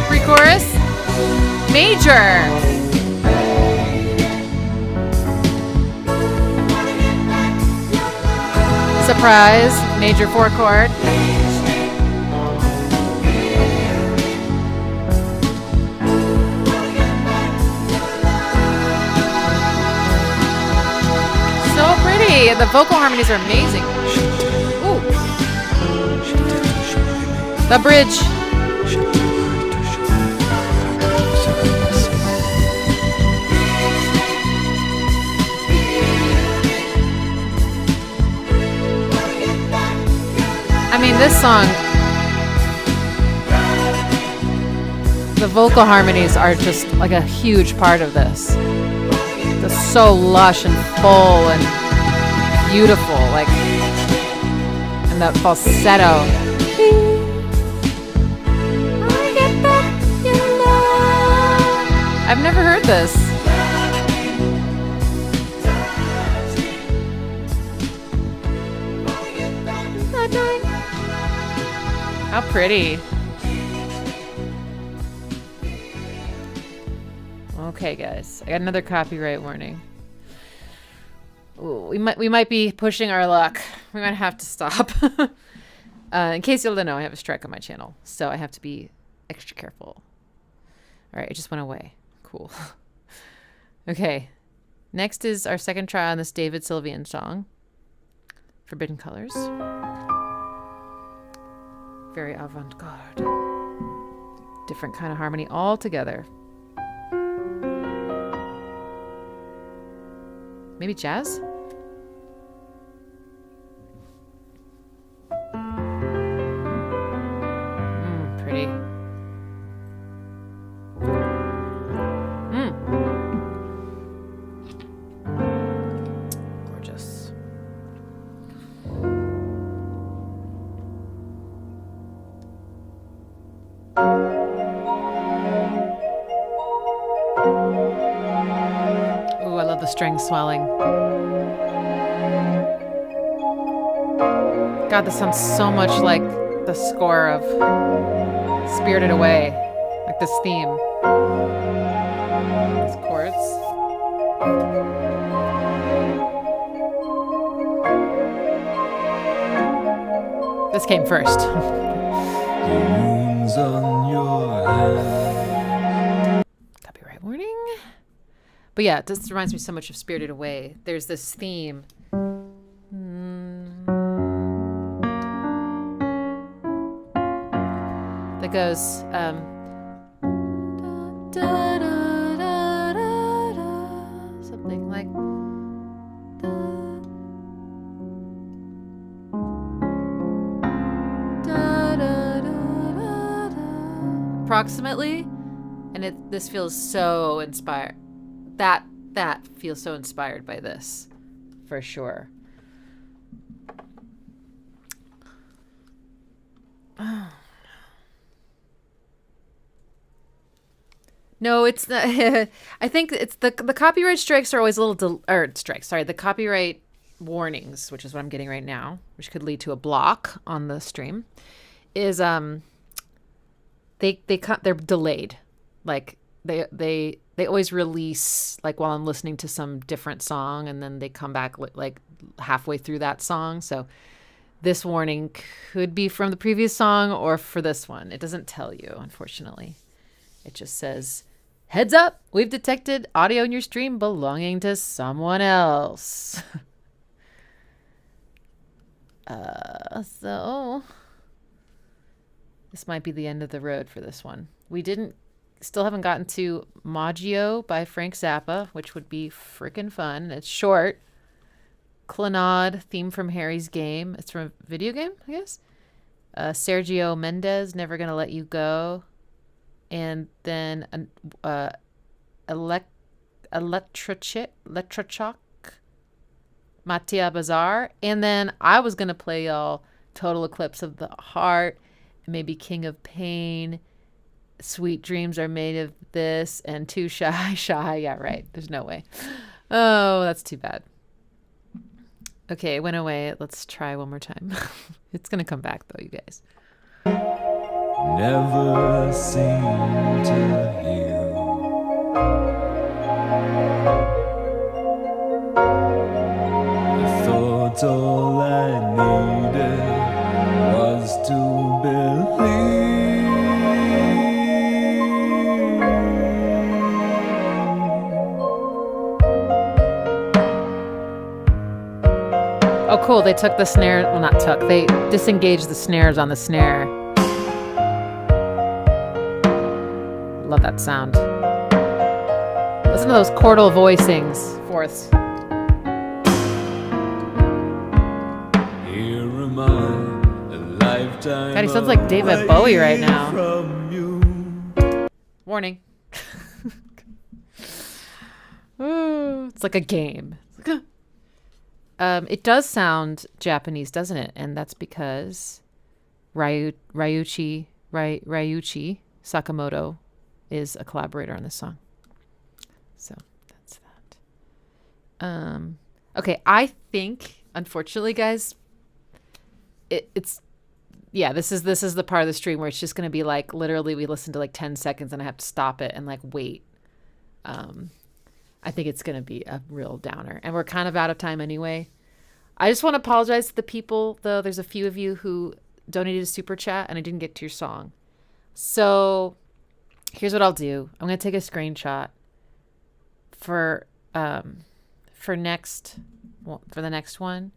Pre-chorus. Major. Surprise. Major 4 chord. the vocal harmonies are amazing. Ooh. The bridge. I mean, this song, the vocal harmonies are just like a huge part of this. They're so lush and full and beautiful, like, and that falsetto. I've never heard this. How pretty. Okay, guys, I got another copyright warning. Ooh, we might be pushing our luck. We might have to stop. In case you don't know, I have a strike on my channel, so I have to be extra careful. All right, it just went away. Cool. Okay, next is our second try on this David Sylvian song, Forbidden Colors. Very avant-garde. Different kind of harmony all together. Maybe jazz? Pretty. Gorgeous. Ooh, I love the string swelling. God, this sounds so much like the score of Spirited Away, like this theme. These chords. This came first. The moon's on your hand. Copyright warning. But yeah, this reminds me so much of Spirited Away. There's this theme. That goes something like approximately, and this feels so inspired. That feels so inspired by this, for sure. Oh. No, it's not. I think it's the copyright strikes are always a little the copyright warnings, which is what I'm getting right now, which could lead to a block on the stream. Is they're delayed, like they always release like while I'm listening to some different song, and then they come back like halfway through that song. So this warning could be from the previous song or for this one. It doesn't tell you, unfortunately. It just says, heads up, we've detected audio in your stream belonging to someone else. So this might be the end of the road for this one. We still haven't gotten to Maggio by Frank Zappa, which would be freaking fun. It's short. Clannad, theme from Harry's Game. It's from a video game, I guess. Sergio Mendes, Never Gonna Let You Go. And then Electrochoc, Mattia Bazaar. And then I was going to play y'all Total Eclipse of the Heart, maybe King of Pain, Sweet Dreams Are Made of This, and Too Shy. Yeah, right. There's no way. Oh, that's too bad. Okay, it went away. Let's try one more time. It's going to come back, though, you guys. Never seem to heal. I thought all I needed was to believe. cool. They took the snare. Well, not took. They disengaged the snares on the snare. Love that sound. Listen to those chordal voicings. Fourths. Here am I, a lifetime. God, he sounds like David Bowie right now. From you. Warning. Ooh, it's like a game. It does sound Japanese, doesn't it? And that's because Ryuichi Sakamoto is a collaborator on this song. So that's that. Okay, I think, unfortunately, guys, it's this is the part of the stream where it's just gonna be like literally we listen to like 10 seconds and I have to stop it and like wait. I think it's going to be a real downer. And we're kind of out of time anyway. I just want to apologize to the people, though. There's a few of you who donated a super chat and I didn't get to your song. So here's what I'll do. I'm going to take a screenshot for the next one.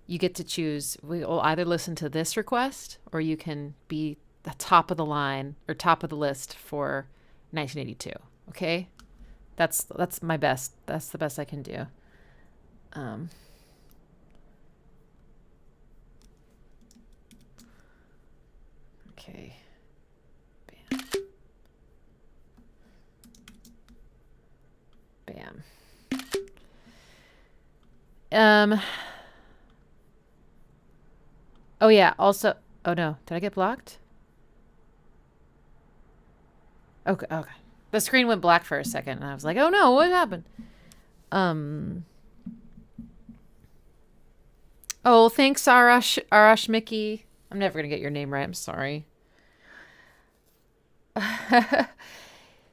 You get to choose. We will either listen to this request or you can be the top of the line or top of the list for 1982. Okay? That's my best. That's the best I can do. Okay. Bam. Bam. Oh yeah, also, oh no, did I get blocked? Okay. The screen went black for a second, and I was like, "Oh no, what happened?" Oh, thanks, Arash Mickey. I'm never gonna get your name right. I'm sorry.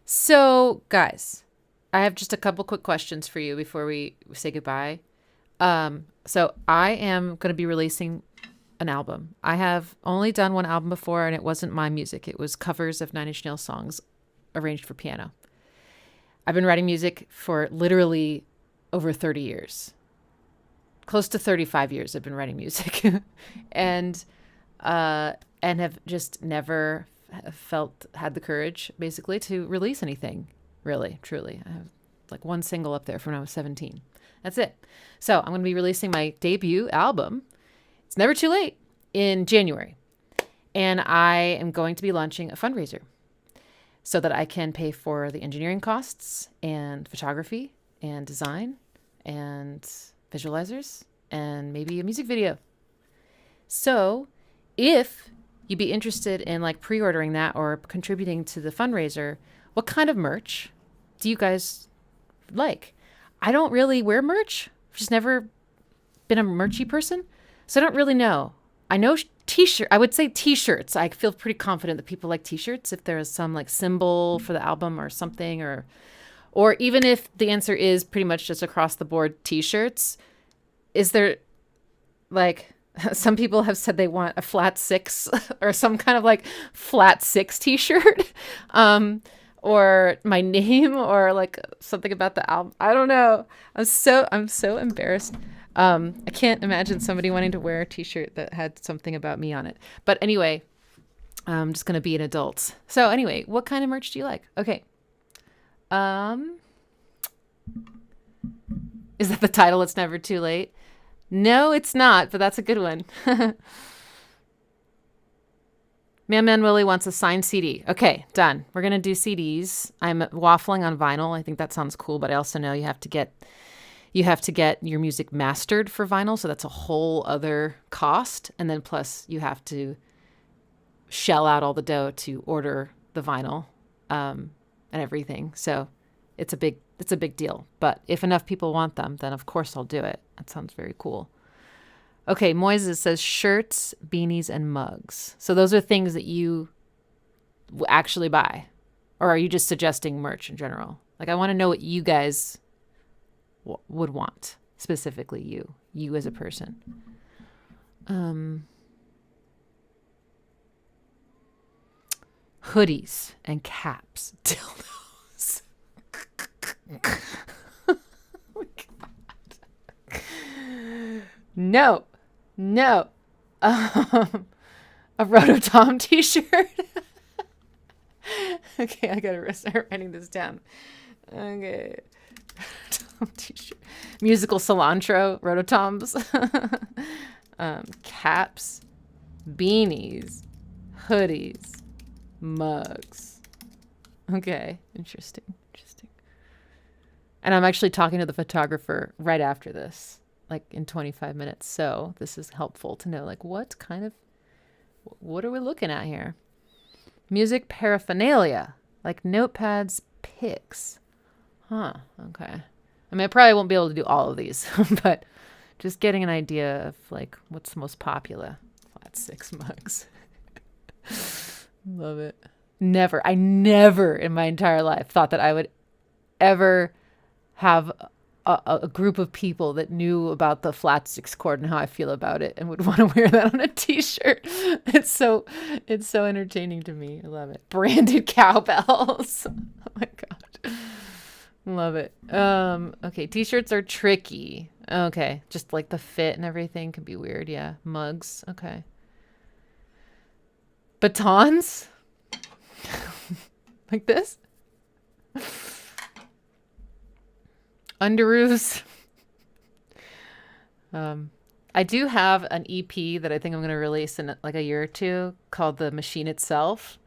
So, guys, I have just a couple quick questions for you before we say goodbye. So I am gonna be releasing an album. I have only done one album before, and it wasn't my music. It was covers of Nine Inch Nails songs arranged for piano. I've been writing music for literally over 30 years. Close to 35 years I've been writing music. and have just never had the courage basically to release anything. Really, truly. I have like one single up there from when I was 17. That's it. So I'm going to be releasing my debut album. It's never too late in January. And I am going to be launching a fundraiser so that I can pay for the engineering costs and photography and design and visualizers and maybe a music video. So if you'd be interested in like pre-ordering that or contributing to the fundraiser, what kind of merch do you guys like? I don't really wear merch. I've just never been a merchy person. So I don't really know. I know t-shirt. I would say t-shirts. I feel pretty confident that people like t-shirts if there is some like symbol for the album or something, or even if the answer is pretty much just across the board t-shirts. Is there like some people have said they want a flat 6 or some kind of like flat 6 t-shirt, or my name or like something about the album. I don't know. I'm so embarrassed. I can't imagine somebody wanting to wear a t-shirt that had something about me on it. But anyway, I'm just going to be an adult. So anyway, what kind of merch do you like? Okay. Is that the title? It's Never Too Late. No, it's not, but that's a good one. Man Willie wants a signed CD. Okay, done. We're going to do CDs. I'm waffling on vinyl. I think that sounds cool, but I also know you have to get your music mastered for vinyl, so that's a whole other cost. And then plus you have to shell out all the dough to order the vinyl and everything. So it's a big deal. But if enough people want them, then of course I'll do it. That sounds very cool. Okay, Moises says shirts, beanies, and mugs. So those are things that you actually buy. Or are you just suggesting merch in general? Like, I want to know what you guys would want, specifically you as a person. Hoodies and caps, dildos. Oh my God. No, No. A Rototom t-shirt. Okay, I gotta start writing this down. Okay. Rototom t-shirt. Musical cilantro, Rototoms. Caps, beanies, hoodies, mugs. Okay, interesting. And I'm actually talking to the photographer right after this, like in 25 minutes. So this is helpful to know, like, what are we looking at here? Music paraphernalia, like notepads, picks. Huh, okay. I mean, I probably won't be able to do all of these, but just getting an idea of, like, what's most popular. Flat 6 mugs. Love it. I never in my entire life thought that I would ever have a group of people that knew about the flat 6 chord and how I feel about it and would want to wear that on a t-shirt. It's so entertaining to me. I love it. Branded cowbells. Oh my God. Love it. Okay. T-shirts are tricky. Okay. Just like the fit and everything can be weird. Yeah. Mugs. Okay. Batons. Like this. Underoos. I do have an EP that I think I'm going to release in like a year or two called The Machine Itself.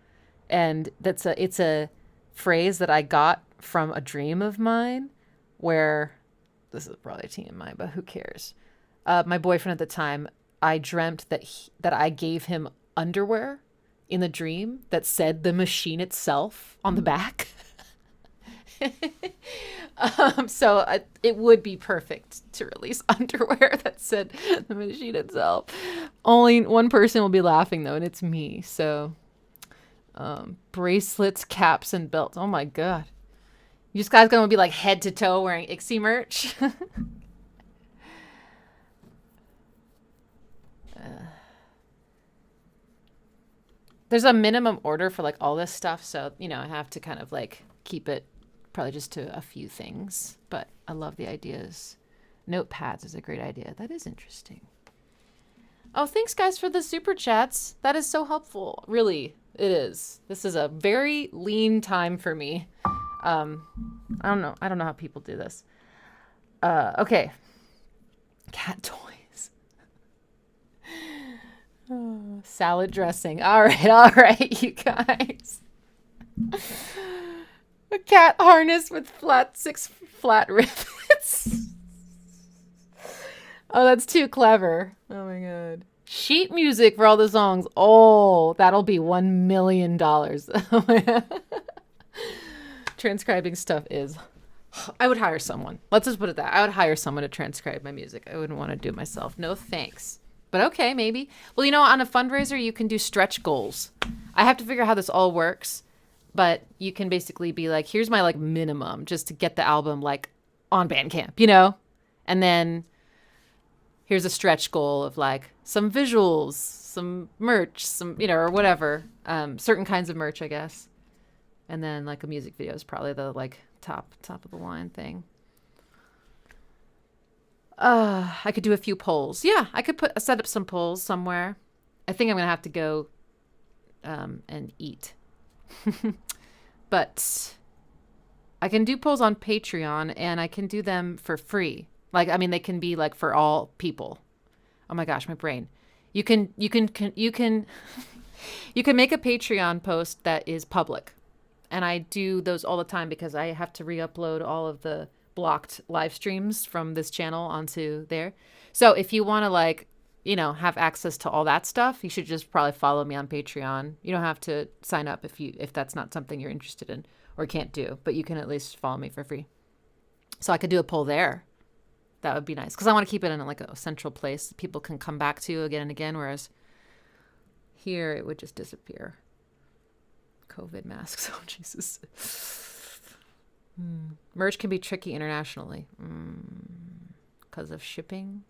And it's a phrase that I got from a dream of mine where, this is probably a TMI, but who cares? My boyfriend at the time, I dreamt that I gave him underwear in the dream that said The Machine Itself on the back. So it would be perfect to release underwear that said The Machine Itself. Only one person will be laughing though, and it's me. So bracelets, caps, and belts. Oh my God. You just guys gonna be like head to toe wearing IXI merch. There's a minimum order for like all this stuff, so I have to kind of like keep it probably just to a few things, but I love the ideas. Notepads is a great idea. That is interesting. Oh, thanks guys for the super chats. That is so helpful. Really, it is. This is a very lean time for me. I don't know how people do this. Okay. Cat toys. Oh, salad dressing. All right, you guys. A cat harness with six flat rivets. Oh, that's too clever. Oh my God. Sheet music for all the songs. Oh, that'll be $1 million. Transcribing stuff is... I would hire someone. Let's just put it that. I would hire someone to transcribe my music. I wouldn't want to do it myself. No thanks. But okay, maybe. Well, on a fundraiser, you can do stretch goals. I have to figure out how this all works. But you can basically be like, here's my like minimum just to get the album like on Bandcamp, And then here's a stretch goal of like some visuals, some merch, some, or whatever. Certain kinds of merch, I guess. And then like a music video is probably the like top of the line thing. I could do a few polls. Yeah, I could set up some polls somewhere. I think I'm going to have to go and eat. But I can do polls on Patreon and I can do them for free. Like, I mean, they can be like for all people. Oh my gosh, my brain. You can you can make a Patreon post that is public. And I do those all the time because I have to re-upload all of the blocked live streams from this channel onto there. So if you want to like, have access to all that stuff, you should just probably follow me on Patreon. You don't have to sign up if that's not something you're interested in or can't do, but you can at least follow me for free. So I could do a poll there. That would be nice because I want to keep it in like a central place that people can come back to again and again, whereas here it would just disappear. COVID masks. Oh, Jesus. Merch can be tricky internationally. Because of shipping?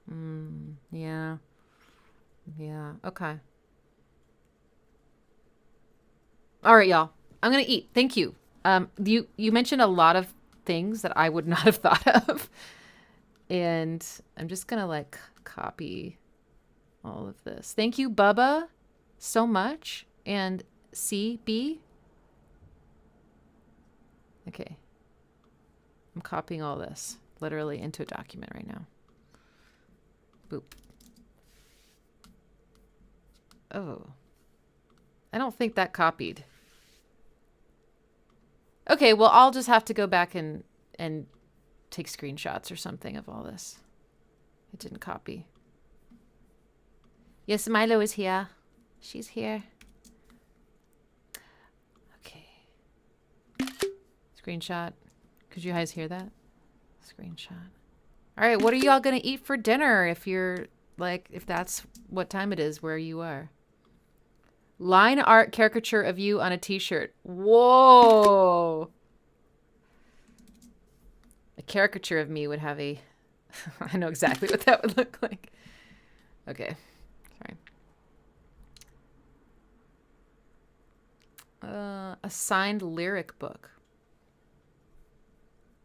Yeah. Yeah. Okay. All right, y'all. I'm going to eat. Thank you. You mentioned a lot of things that I would not have thought of. And I'm just going to like copy all of this. Thank you, Bubba, so much. And CB. Okay. I'm copying all this literally into a document right now. Boop. Oh. I don't think that copied. Okay, well, I'll just have to go back and take screenshots or something of all this. It didn't copy. Yes, Milo is here. She's here. Okay. Screenshot. Could you guys hear that? Screenshot. All right, what are y'all going to eat for dinner if you're, like, if that's what time it is where you are? Line art caricature of you on a t-shirt. Whoa. A caricature of me would have a... I know exactly what that would look like. Okay. Sorry. A signed lyric book.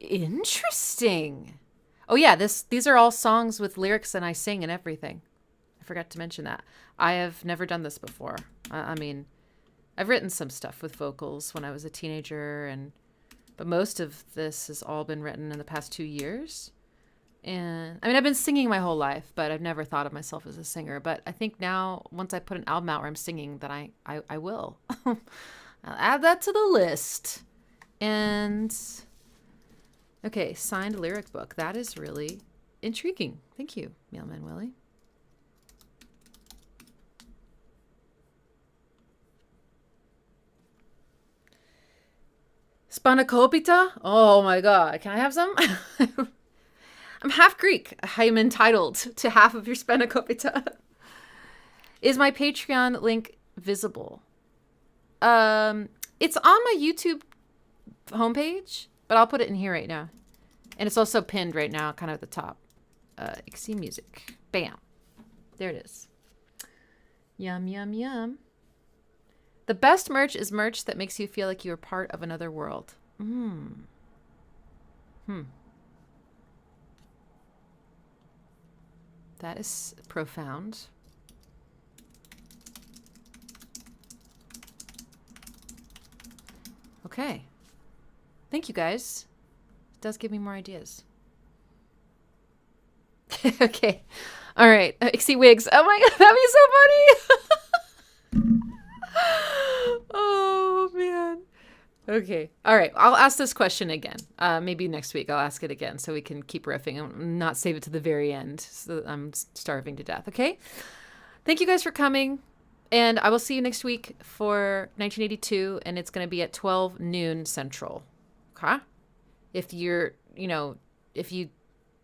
Interesting. Oh yeah, these are all songs with lyrics and I sing and everything. I forgot to mention that. I have never done this before. I mean, I've written some stuff with vocals when I was a teenager, but most of this has all been written in the past 2 years. And I mean, I've been singing my whole life, but I've never thought of myself as a singer. But I think now, once I put an album out where I'm singing, that I will. I'll add that to the list. And okay, signed lyric book. That is really intriguing. Thank you, Mailman Willie. Spanakopita? Oh my god. Can I have some? I'm half Greek. I'm entitled to half of your spanakopita. Is my Patreon link visible? It's on my YouTube homepage, but I'll put it in here right now. And it's also pinned right now, kind of at the top. Ixie Music. Bam. There it is. Yum, yum, yum. The best merch is merch that makes you feel like you're part of another world. That is profound. Okay. Thank you, guys. It does give me more ideas. Okay. All right. Ixie Wigs. Oh my god, that'd be so funny. Oh, man. Okay. All right. I'll ask this question again. Maybe next week I'll ask it again so we can keep riffing and not save it to the very end so that I'm starving to death. Okay? Thank you guys for coming. And I will see you next week for 1982. And it's going to be at 12 noon Central. Okay? If you're, if you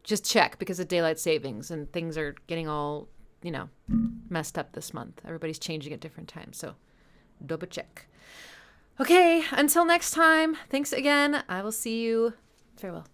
just check because of daylight savings and things are getting all, messed up this month. Everybody's changing at different times. So double check. Okay, until next time, thanks again. I will see you. Farewell.